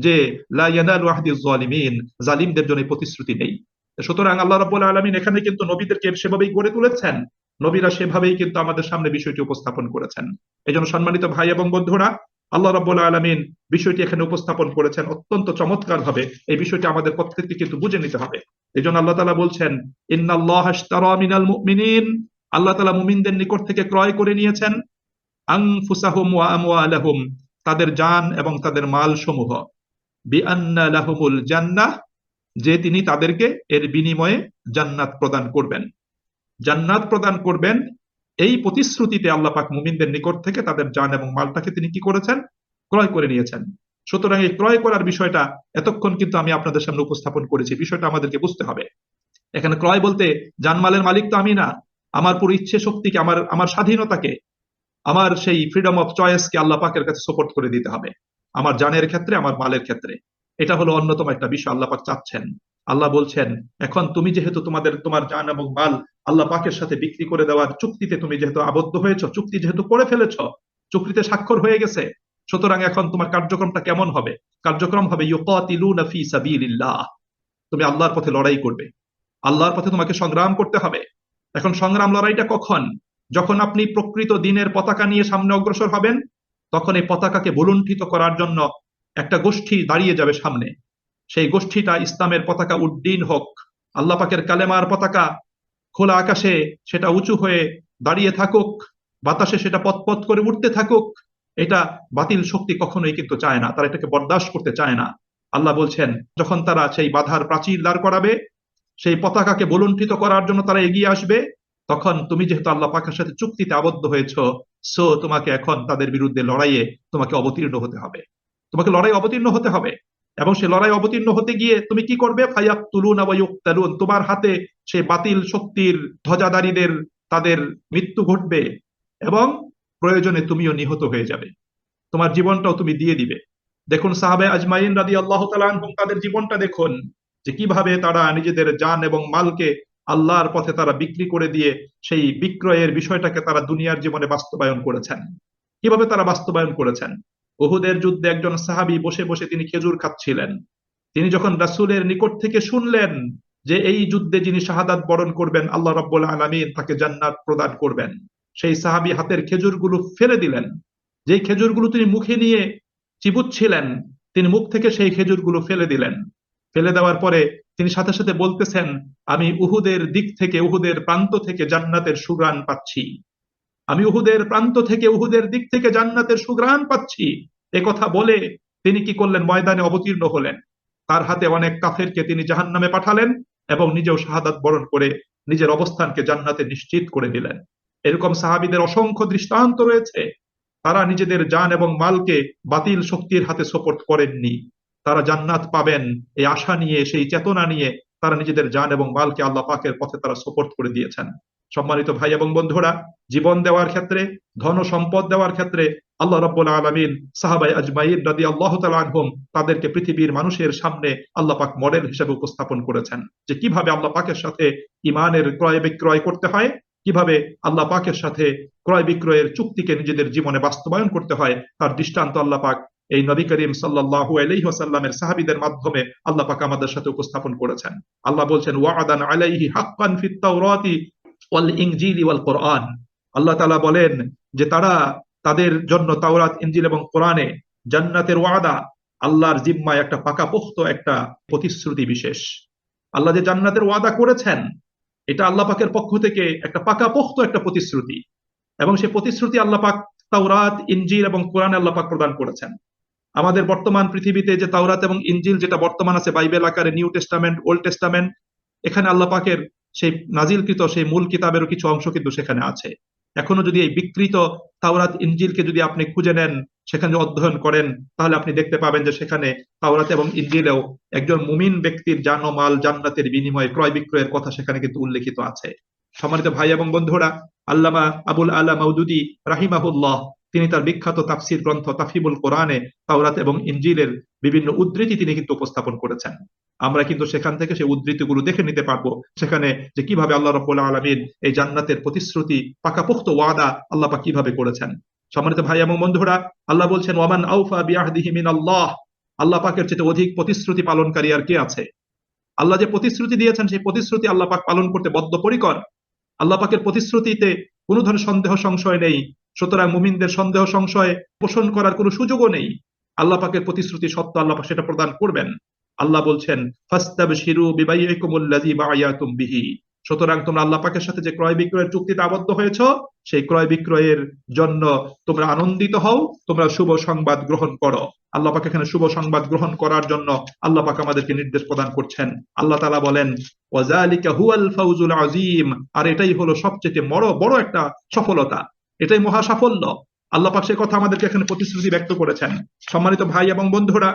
যে লা ইয়ানালু আহদিজ জালিমিন, জালিমদের জন্য এই প্রতিশ্রুতি নেই। সুতরাং আল্লাহ রাব্বুল আলামিন এখানে কিন্তু নবীদেরকে সেভাবেই গড়ে তুলেছেন, নবীরা সেভাবেই কিন্তু আমাদের সামনে বিষয়টি উপস্থাপন করেছেন। এজন্য সম্মানিত ভাই এবং বন্ধুরা, আল্লাহ রাব্বুল আলামিন বিষয়টি এখানে উপস্থাপন করেছেন অত্যন্ত চমৎকার ভাবে। এই বিষয়টি আমাদের প্রত্যেককে কিন্তু বুঝে নিতে হবে। এজন্য আল্লাহ তাআলা বলছেন ইন্নাল্লাহা আশতারা মিনাল মুমিনিন, আল্লাহ তাআলা মুমিনদের নিকট থেকে ক্রয় করে নিয়েছেন আনফুসাহুম ওয়া আমওয়ালাহুম, তাদের জান এবং তাদের মাল সমূহ, বিআন্না লাহুমুল জান্নাহ, যে তিনি তাদেরকে এর বিনিময়ে জান্নাত প্রদান করবেন। জান্নাত প্রদান করবেন এই প্রতিশ্রুতিতে আল্লাহ পাক মুমিনদের নিকট থেকে তাদের জান এবং মালটাকে তিনি কি করেছেন? ক্রয় করে নিয়েছেন। সুতরাং এই ক্রয় করার বিষয়টা এতক্ষণ কিন্তু আমি আপনাদের সামনে উপস্থাপন করেছি, বিষয়টা আমাদেরকে বুঝতে হবে। এখানে ক্রয় বলতে জানমালের মালিক তো আমি না, আমার পুরো ইচ্ছে শক্তিকে, আমার আমার স্বাধীনতাকে, আমার সেই ফ্রিডম অফ চয়েসকে আল্লাহ পাকের কাছে সোপর্ট করে দিতে হবে, আমার জানের ক্ষেত্রে, আমার মালের ক্ষেত্রে। এটা হলো অন্যতম একটা বিষয় আল্লাহ পাক চাচ্ছেন। আল্লাহ বলছেন এখন তুমি যেহেতু তোমার জান এবং মাল আল্লাহ পাকের সাথে বিক্রি করে দেওয়ার চুক্তিতে তুমি যেহেতু আবদ্ধ হয়েছ, চুক্তি যেহেতু করে ফেলেছ, চুক্তিতে স্বাক্ষর হয়ে গেছে, সুতরাং এখন তোমার কার্যক্রমটা কেমন হবে? কার্যক্রম হবে ইউকাতিলুনা ফি সাবিলিল্লাহ, তুমি আল্লাহর পথে লড়াই করবে, আল্লাহর পথে তোমাকে সংগ্রাম করতে হবে। এখন সংগ্রাম লড়াইটা কখন? যখন আপনি প্রকৃত দিনের পতাকা নিয়ে সামনে অগ্রসর হবেন, তখন এই পতাকাকে ভুলুণ্ঠিত করার জন্য একটা গোষ্ঠী দাঁড়িয়ে যাবে সামনে। সেই গোষ্ঠীটা ইসলামের পতাকা উড্ডীন হোক, আল্লাহ পাকের কালেমার পতাকা খোলা আকাশে সেটা উঁচু হয়ে দাঁড়িয়ে থাকুক, বাতাসে সেটা পথ করে উঠতে থাকুক। এটা বাতিল শক্তি কখনোই কিন্তু চায় না, তারা এটাকে বরদাস্ত করতে চায় না। আল্লাহ বলছেন যখন তারা সেই বাধার প্রাচীর দাঁড় করাবে, সেই পতাকাকে ভুলুণ্ঠিত করার জন্য তারা এগিয়ে আসবে, তখন তুমি যেহেতু আল্লাহ পাকের সাথে চুক্তিতে আবদ্ধ হয়েছ, সো তোমাকে এখন তাদের বিরুদ্ধে লড়াইয়ে তোমাকে অবতীর্ণ হতে হবে, তোমাকে লড়াই অবতীর্ণ হতে হবে। এবং সে লড়াই অবতীর্ণ হতে গিয়ে তুমি কি করবে? ফায়াকতুলুনা ওয়া ইউকতালুন, তোমার হাতে সেই বাতিল শক্তির ধ্বজাধারীদের তাদের মৃত্যু ঘটবে এবং প্রয়োজনে তুমিও নিহত হয়ে যাবে, তোমার জীবনটাও তুমি দিয়ে দিবে। দেখুন সাহাবে আজমাইন রাদিয়াল্লাহু তাআলা আনহুম, তাদের জীবনটা দেখুন যে কিভাবে তারা নিজেদের জান এবং মালকে আল্লাহর পথে তারা বিক্রি করে দিয়ে সেই বিক্রয়ের বিষয়টাকে তারা দুনিয়ার জীবনে বাস্তবায়ন করেছেন। কিভাবে তারা বাস্তবায়ন করেছেন? উহুদের যুদ্ধে একজন সাহাবী বসে বসে তিনি খেজুর খাচ্ছিলেন। তিনি যখন রাসূলের নিকট থেকে শুনলেন যে এই যুদ্ধে যিনি শাহাদাত বরণ করবেন আল্লাহ রাব্বুল আলামিন তাকে জান্নাত প্রদান করবেন, সেই সাহাবী হাতের খেজুরগুলো ফেলে দিলেন। যেই খেজুরগুলো তিনি মুখে নিয়ে চিবুচ্ছিলেন, তিনি মুখ থেকে সেই খেজুরগুলো ফেলে দিলেন। ফেলে দেওয়ার পরে তিনি সাথে সাথে বলতেছেন আমি উহুদের দিক থেকে, উহুদের প্রান্ত থেকে জান্নাতের সুঘ্রাণ পাচ্ছি, আমি উহুদের প্রান্ত থেকে, উহুদের দিক থেকে জান্নাতের সুঘ্রাণ পাচ্ছি। এ কথা বলে তিনি কি করলেন? ময়দানে অবতীর্ণ হলেন, তার হাতে অনেক কাফেরকে তিনি জাহান্নামে পাঠালেন এবং নিজেও শাহাদাত বরণ করে নিজের অবস্থানকে জান্নাতে নিশ্চিত করে দিলেন। এরকম সাহাবীদের অসংখ্য দৃষ্টান্ত রয়েছে, তারা নিজেদের জান এবং মালকে বাতিল শক্তির হাতে সোপর্দ করেননি, তারা জান্নাত পাবেন এই আশা নিয়ে, সেই চেতনা নিয়ে তারা নিজেদের জান এবং মালকে আল্লাহ পাকের পথে তারা সোপর্দ করে দিয়েছেন। সম্মানিত ভাই এবং বন্ধুরা, জীবন দেওয়ার ক্ষেত্রে, ধন সম্পদ দেওয়ার ক্ষেত্রে আল্লাহ রাব্বুল আলামিন সাহাবায়ে আজমাইন রাদিয়াল্লাহু তাআলা আনহুম তাদেরকে পৃথিবীর মানুষের সামনে আল্লাহ পাক মডেল হিসেবে উপস্থাপন করেছেন, যে কিভাবে আল্লাহ পাকের সাথে ইমানের ক্রয় বিক্রয় করতে হয়, কিভাবে আল্লাহ পাকের সাথে ক্রয় বিক্রয়ের চুক্তিকে নিজেদের জীবনে বাস্তবায়ন করতে হয়, তার দৃষ্টান্ত আল্লাহ পাক এই নবী করিম সাল্লাল্লাহু আলাইহি ওয়াসাল্লামের সাহাবীদের মাধ্যমে আল্লাহ পাক আমাদের সাথে উপস্থাপন করেছেন। আল্লাহ বলছেন ওয়া'দান আলাইহি হাক্কান ফিত তাওরাতি ওয়াল ইনজিলি ওয়াল কোরআন। আল্লাহ তাআলা বলেন যে তারা, তাদের জন্য তাওরাত, ইনজিল এবং কোরআনে জান্নাতের ওয়াদা, আল্লাহর জিম্মায় একটা পাকাপোক্ত একটা প্রতিশ্রুতি বিশেষ। আল্লাহ যে জান্নাতের ওয়াদা করেছেন, এটা আল্লাহ পাকের পক্ষ থেকে একটা পাকাপোক্ত একটা প্রতিশ্রুতি, এবং সেই প্রতিশ্রুতি আল্লাহ পাক তাওরাত, ইনজিল এবং কোরআনে আল্লাহ পাক প্রদান করেছেন। আমাদের বর্তমান পৃথিবীতে যে তাওরাত এবং ইনজিল যেটা বর্তমান আছে বাইবেল আকারে, নিউ টেস্টামেন্ট, ওল্ড টেস্টামেন্ট, এখানে আল্লাহ পাকের সেই নাজিলকৃত সেই মূল কিতাবেরও কিছু অংশ কিন্তু সেখানে আছে। এখনো যদি এই বিকৃত তাওরাত ইনজিলকে যদি আপনি খুঁজে নেন, সেখানে অধ্যয়ন করেন, তাহলে আপনি দেখতে পাবেন যে সেখানে তাওরাত এবং ইনজিলেও একজন মুমিন ব্যক্তির জান ও মাল জান্নাতের বিনিময়ে ক্রয় বিক্রয়ের কথা সেখানে কিন্তু উল্লেখিত আছে। সম্মানিত ভাই এবং বন্ধুরা, আল্লামা আবুল আলা মাউদুদি রাহিমাহুল্লাহ তিনি তার বিখ্যাত তাফসির গ্রন্থ তাফহিমুল কোরআনে তাওরাত এবং ইনজিলের বিভিন্ন উদ্ধৃতি তিনি কিন্তু উপস্থাপন করেছেন। আমরা কিন্তু সেখান থেকে সেই উদ্ধৃতিগুলো দেখে নিতে পারবো, সেখানে যে কিভাবে আল্লাহ রাব্বুল আলামিন এই জান্নাতের প্রতিশ্রুতি, পাকাপোক্ত ওয়াদা আল্লাহ পাক কিভাবে করেছেন। সম্মানিত ভাই এবং বন্ধুরা, আল্লাহ বলছেন ওয়ামান আউফা বিআহদিহি মিনাল্লাহ, আল্লাহ পাকের চেয়ে অধিক প্রতিশ্রুতি পালনকারী আর কে আছে। আল্লাহ যে প্রতিশ্রুতি দিয়েছেন সেই প্রতিশ্রুতি আল্লাহ পাক পালন করতে বদ্ধপরিকর। আল্লাহ পাকের প্রতিশ্রুতিতে কোনো ধরনের সন্দেহ সংশয় নেই, সুতরাং মুমিনদের সন্দেহ সংশয় পোষণ করার কোনো সুযোগও নেই। আল্লাহ পাকের প্রতিশ্রুতি সত্য, আল্লাহ পাক সেটা প্রদান করবেন। আল্লাহ বলছেন ফাস্তাবশিরু বিবাইইকুমুল্লাযী বায়াতুম বিহি, সুতরাং তোমরা আল্লাহ পাকের সাথে যে ক্রয় বিক্রয়ের চুক্তিতে আবদ্ধ হয়েছো, সেই ক্রয় বিক্রয়ের জন্য তোমরা আনন্দিত হও, তোমরা শুভ সংবাদ গ্রহণ করো। আল্লাহ পাক এখানে শুভ সংবাদ গ্রহণ করার জন্য আল্লাহ পাক আমাদেরকে নির্দেশ প্রদান করছেন। আল্লাহ তাআলা বলেন ওয়াযালিকা হুয়াল ফাউজুল আযীম, আর এটাই হলো সবচেয়ে বড় বড় একটা সফলতা, এটাই মহা সাফল্য। আল্লাহ পাক সে কথা আমাদেরকে এখানে প্রতিশ্রুতি ব্যক্ত করেছেন। সম্মানিত ভাই এবং বন্ধুরা,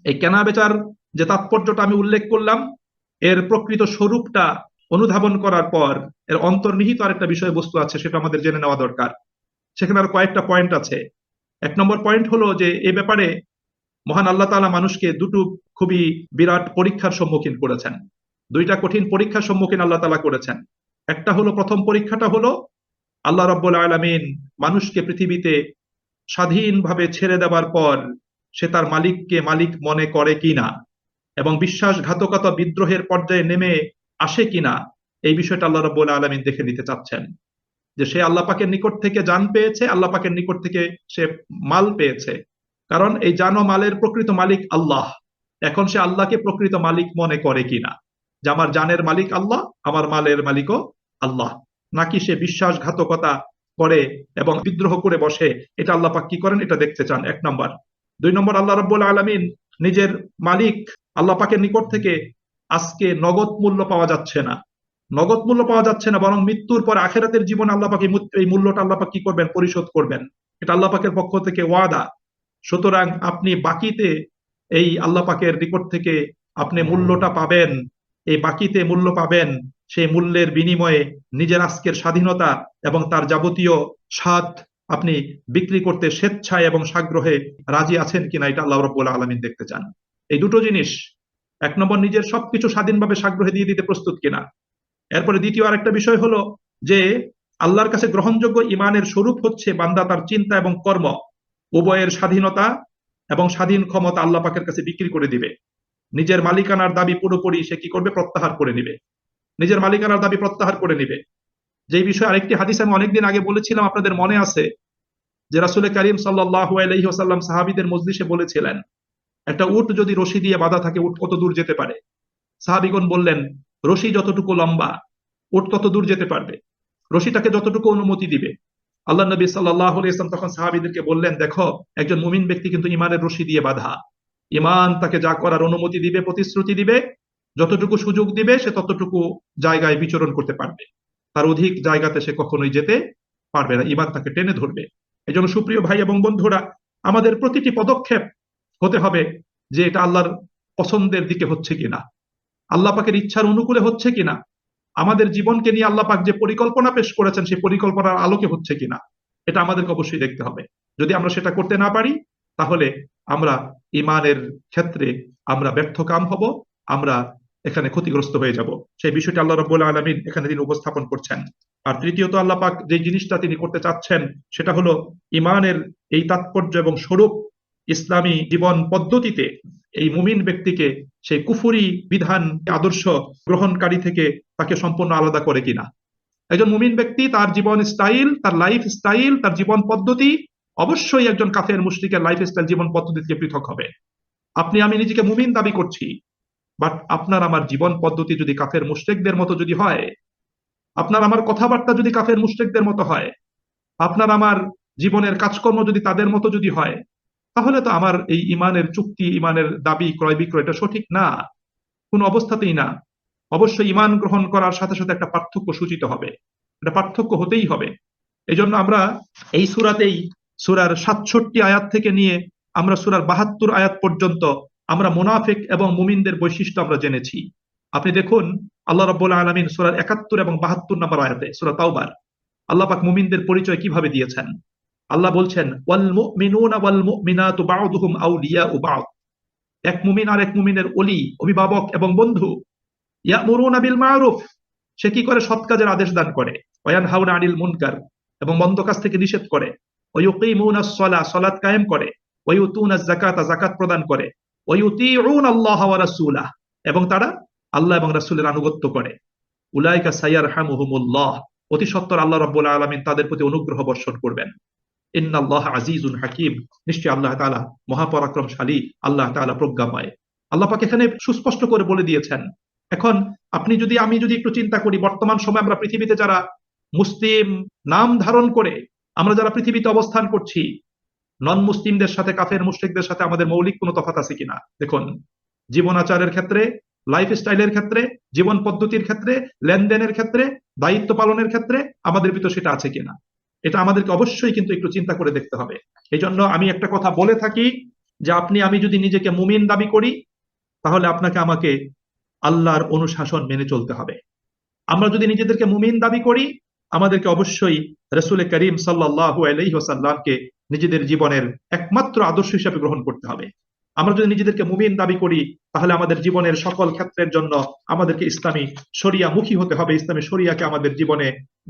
এই কেনা বেচার যে তাৎপর্যটা আমি উল্লেখ করলাম, এর প্রকৃত স্বরূপটা অনুধাবন করার পর এর অন্তর্নিহিত আরেকটা বিষয়বস্তু আছে, সেটা আমাদের জেনে নেওয়া দরকার। সেখানে আর কয়েকটা পয়েন্ট আছে। এক নম্বর পয়েন্ট হলো যে এই ব্যাপারে মহান আল্লাহ তাআলা মানুষকে দুটো খুবই বিরাট পরীক্ষার সম্মুখীন করেছেন। দুইটা কঠিন পরীক্ষার সম্মুখীন আল্লাহ তাআলা করেছেন। একটা হলো, প্রথম পরীক্ষাটা হলো আল্লাহ রাব্বুল আলামিন মানুষকে পৃথিবীতে স্বাধীনভাবে ছেড়ে দেওয়ার পর সে তার মালিককে মালিক মনে করে কিনা, এবং বিশ্বাসঘাতকতা বিদ্রোহের পর্যায়ে নেমে আসে কিনা, এই বিষয়টা আল্লাহ রাব্বুল আলামিন দেখে নিতে চাচ্ছেন। যে সে আল্লাহ পাকের নিকট থেকে জান পেয়েছে, আল্লাহ পাকের নিকট থেকে সে মাল পেয়েছে, কারণ এই জান ও মালের প্রকৃত মালিক আল্লাহ। এখন সে আল্লাহকে প্রকৃত মালিক মনে করে কিনা, যে আমার জানের মালিক আল্লাহ, আমার মালের মালিকও আল্লাহ, নাকি সে বিশ্বাসঘাতকতা করে এবং বিদ্রোহ করে বসে, এটা আল্লাহ পাক কি করেন এটা দেখতে চান, এক নম্বর। দুই নম্বর, আল্লাহ রাব্বুল আলামিন নিজের মালিক আল্লাহ পাকের নিকট থেকে আজকে নগদ মূল্য পাওয়া যাচ্ছে না, নগদ মূল্য পাওয়া যাচ্ছে না, বরং মৃত্যুর পর আখিরাতের জীবনে আল্লাহ পাক এই মূল্যটা আল্লাহ পাক কি করবেন, পরিশোধ করবেন। এটা আল্লাহ পাকের পক্ষ থেকে ওয়াদা। সুতরাং আপনি বাকিতে এই আল্লাহ পাকের নিকট থেকে আপনি মূল্যটা পাবেন, এই বাকিতে মূল্য পাবেন। সেই মূল্যের বিনিময়ে নিজের আজকের স্বাধীনতা এবং তার যাবতীয় স্বাদ আপনি বিক্রি করতে স্বেচ্ছায় এবং সাগ্রহে রাজি আছেন কিনা, এটা আল্লাহ রাব্বুল আলামিন দেখতে চান। এই দুটো জিনিস, এক নম্বর নিজের সবকিছু স্বাধীনভাবে সাগ্রহে দিয়ে দিতে প্রস্তুত কিনা। এরপরে দ্বিতীয় আরেকটা বিষয় হলো যে আল্লাহর কাছে গ্রহণযোগ্য ইমানের স্বরূপ হচ্ছে বান্দা তার চিন্তা এবং কর্ম উভয়ের স্বাধীনতা এবং স্বাধীন ক্ষমতা আল্লাহ পাকের কাছে বিক্রি করে দিবে। নিজের মালিকানার দাবি পুরোপুরি সে কি করবে, প্রত্যাহার করে নিবে, নিজের মালিকানার দাবি প্রত্যাহার করে নিবে। যে বিষয়ে আরেকটি হাদিস আমি অনেকদিন আগে বলেছিলাম, আপনাদের মনে আছে, যে রাসূল করিম সাল্লাল্লাহু আলাইহি ওয়াসাল্লাম সাহাবীদের মজলিসে বলেছিলেন, একটা উট যদি রশি দিয়ে বাঁধা থাকে উট কত দূর যেতে পারে। সাহাবীগণ বললেন, রশি যতটুকু লম্বা উট তত দূর যেতে পারবে, রশিটাকে যতটুকু অনুমতি দিবে। আল্লাহ নবী সাল্লাল্লাহু আলাইহি ওয়াসাল্লাম তখন সাহাবীদেরকে বললেন, দেখো একজন মুমিন ব্যক্তি কিন্তু ইমানের রশি দিয়ে বাঁধা, ইমান তাকে যা করার অনুমতি দিবে, প্রতিশ্রুতি দিবে, যতটুকু সুযোগ দিবে সে ততটুকু জায়গায় বিচরণ করতে পারবে, তার অধিক জায়গাতে সে কখনোই যেতে পারবে না, ইমান তাকে টেনে ধরবে। এই জন্য সুপ্রিয় ভাই এবং বন্ধুরা, আমাদের প্রতিটি পদক্ষেপ হতে হবে যে এটা আল্লাহর পছন্দের দিকে হচ্ছে কিনা, আল্লাহ পাকের ইচ্ছার অনুকূলে হচ্ছে কিনা, আমাদের জীবনকে নিয়ে আল্লাহ পাক যে পরিকল্পনা পেশ করেছেন সেই পরিকল্পনার আলোকে হচ্ছে কিনা, এটা আমাদেরকে অবশ্যই দেখতে হবে। যদি আমরা সেটা করতে না পারি, তাহলে আমরা ইমানের ক্ষেত্রে আমরা ব্যর্থকাম হব, আমরা এখানে ক্ষতিগ্রস্ত হয়ে যাব। সেই বিষয়টি আল্লাহ রাব্বুল আলামিন এখানে তিনি উপস্থাপন করছেন। আর তৃতীয়ত আল্লাহ পাক যে জিনিসটা তিনি করতে চাচ্ছেন সেটা হলো ইমানের এই তাৎপর্য এবং স্বরূপ ইসলামী জীবন পদ্ধতিতে এই মুমিন ব্যক্তিকে সেই কুফরি বিধান আদর্শ গ্রহণকারী থেকে তাকে সম্পূর্ণ আলাদা করে কিনা। একজন মুমিন ব্যক্তি তার জীবন স্টাইল, তার লাইফ স্টাইল, তার জীবন পদ্ধতি অবশ্যই একজন কাফের মুশরিকের লাইফ স্টাইল জীবন পদ্ধতি থেকে পৃথক হবে। আপনি আমি নিজেকে মুমিন দাবি করছি, বাট আপনার আমার জীবন পদ্ধতি যদি কাফের মুশরিকদের মতো যদি হয়, আপনার আমার কথাবার্তা যদি কাফের মুশরিকদের মতো হয়, আপনার আমার জীবনের কাজকর্ম যদি তাদের মতো যদি হয়, তাহলে তো আমার এই ইমানের চুক্তি, ইমানের দাবি ক্রয় বিক্রয় এটা সঠিক না, কোন অবস্থাতেই না। অবশ্যই ইমান গ্রহণ করার সাথে সাথে একটা পার্থক্য সূচিত হবে, একটা পার্থক্য হতেই হবে। এই জন্য আমরা এই সূরাতেই সূরার ৬৭ আয়াত থেকে নিয়ে আমরা সূরার ৭২ আয়াত পর্যন্ত আমরা মুনাফিক এবং মুমিনদের বৈশিষ্ট্য আমরা জেনেছি। আপনি দেখুন আল্লাহ রাব্বুল আলামিন সূরার ৭১ এবং ৭২ নম্বর আয়াতে সূরা তাওবার আল্লাহ পাক মুমিনদের পরিচয় কিভাবে দিয়েছেন। আল্লাহ বলছেন ওয়াল মুমিনুনা ওয়াল মুমিনাতু বা'দুহুম আউলিয়াউ বা'দ, এক মুমিন আর এক মুমিনের ওলি, অভিভাবক এবং বন্ধু। ইয়ামুরুনা বিল মারুফ, সে কি করে? সৎ কাজের আদেশ দান করে। ওয়ায়ানহাউনা আনিল মুনকার, এবং মন্দ কাজ থেকে নিষেধ করে। ওয়ায়ুকিমুনাস সালাহ, সালাত কায়েম করে। ওয়ায়ুতুনাজ যাকাতা, যাকাত প্রদান করে। ওয়ায়ুতিউনা আল্লাহ ওয়া রাসূলাহ, এবং তারা আল্লাহ এবং রাসূলের আনুগত্য করে। উলাইকা সাইয়ারহামুহুমুল্লাহ, অতি সত্বর আল্লাহ রাব্বুল আলামিন তাদের প্রতি অনুগ্রহ বর্ষণ করবেন। ইন্নাল্লাহ আজিজুন হাকিম, নিশ্চয়ই আল্লাহ তাআলা মহাপরাক্রমশালী, আল্লাহ তাআলা প্রজ্ঞাময়। আল্লাহ পাক এখানে সুস্পষ্ট করে বলে দিয়েছেন। এখন আপনি যদি আমি যদি একটু চিন্তা করি, বর্তমান সময় আমরা পৃথিবীতে যারা মুসলিম নাম ধারণ করে আমরা যারা পৃথিবীতে অবস্থান করছি, নন মুসলিমদের সাথে, কাফের মুশরিকদের সাথে আমাদের মৌলিক কোনো তফাৎ আছে কিনা দেখুন। জীবন আচারের ক্ষেত্রে, লাইফ স্টাইলের ক্ষেত্রে, জীবন পদ্ধতির ক্ষেত্রে, লেনদেনের ক্ষেত্রে, দায়িত্ব পালনের ক্ষেত্রে আমাদের ভিতর সেটা আছে কিনা, এটা আমাদেরকে অবশ্যই কিন্তু একটু চিন্তা করে দেখতে হবে। এই জন্য আমি একটা কথা বলে থাকি যে আপনি আমি যদি নিজেকে মুমিন দাবি করি, তাহলে আপনাকে আমাকে আল্লাহর অনুশাসন মেনে চলতে হবে। আমরা যদি নিজেদেরকে মুমিন দাবি করি, আমাদেরকে অবশ্যই রাসূল করিম সাল্লাল্লাহু আলাইহি ওয়াসাল্লামকে নিজেদের জীবনের একমাত্র আদর্শ হিসেবে গ্রহণ করতে হবে। আমরা যদি নিজেদেরকে মুমিন দাবি করি, তাহলে আমাদের জীবনের সকল ক্ষেত্রের জন্য আমাদেরকে ইসলামী শরিয়া মুখী হতে হবে, ইসলামী শরিয়াকে আমাদের জীবনে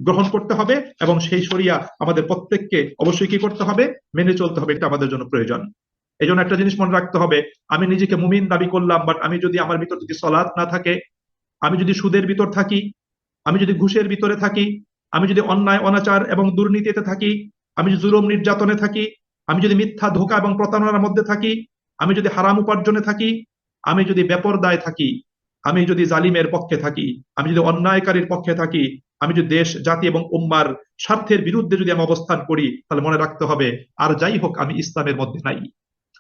গ্রহণ করতে হবে, এবং সেই শরিয়া আমাদের প্রত্যেককে অবশ্যই কি করতে হবে? মেনে চলতে হবে। এটা আমাদের জন্য প্রয়োজন। এই জন্য একটা জিনিস মনে রাখতে হবে, আমি নিজেকে মুমিন দাবি করলাম, বাট আমি যদি আমার ভিতর যদি সালাত না থাকে, আমি যদি সুদের ভিতর থাকি, আমি যদি ঘুষের ভিতরে থাকি, আমি যদি অন্যায় অনাচার এবং দুর্নীতিতে থাকি, আমি যদি জুলুম নির্যাতনে থাকি, আমি যদি মিথ্যা ধোঁকা এবং প্রতারণার মধ্যে থাকি, আমি যদি হারাম উপার্জনে থাকি, আমি যদি বেপরদায় থাকি, আমি যদি জালিমের পক্ষে থাকি, আমি যদি অন্যায়কারীর পক্ষে থাকি, আমি যদি দেশ জাতি এবং উম্মার স্বার্থের বিরুদ্ধে যদি আমি অবস্থান করি, তাহলে মনে রাখতে হবে আর যাই হোক আমি ইসলামের মধ্যে নাই,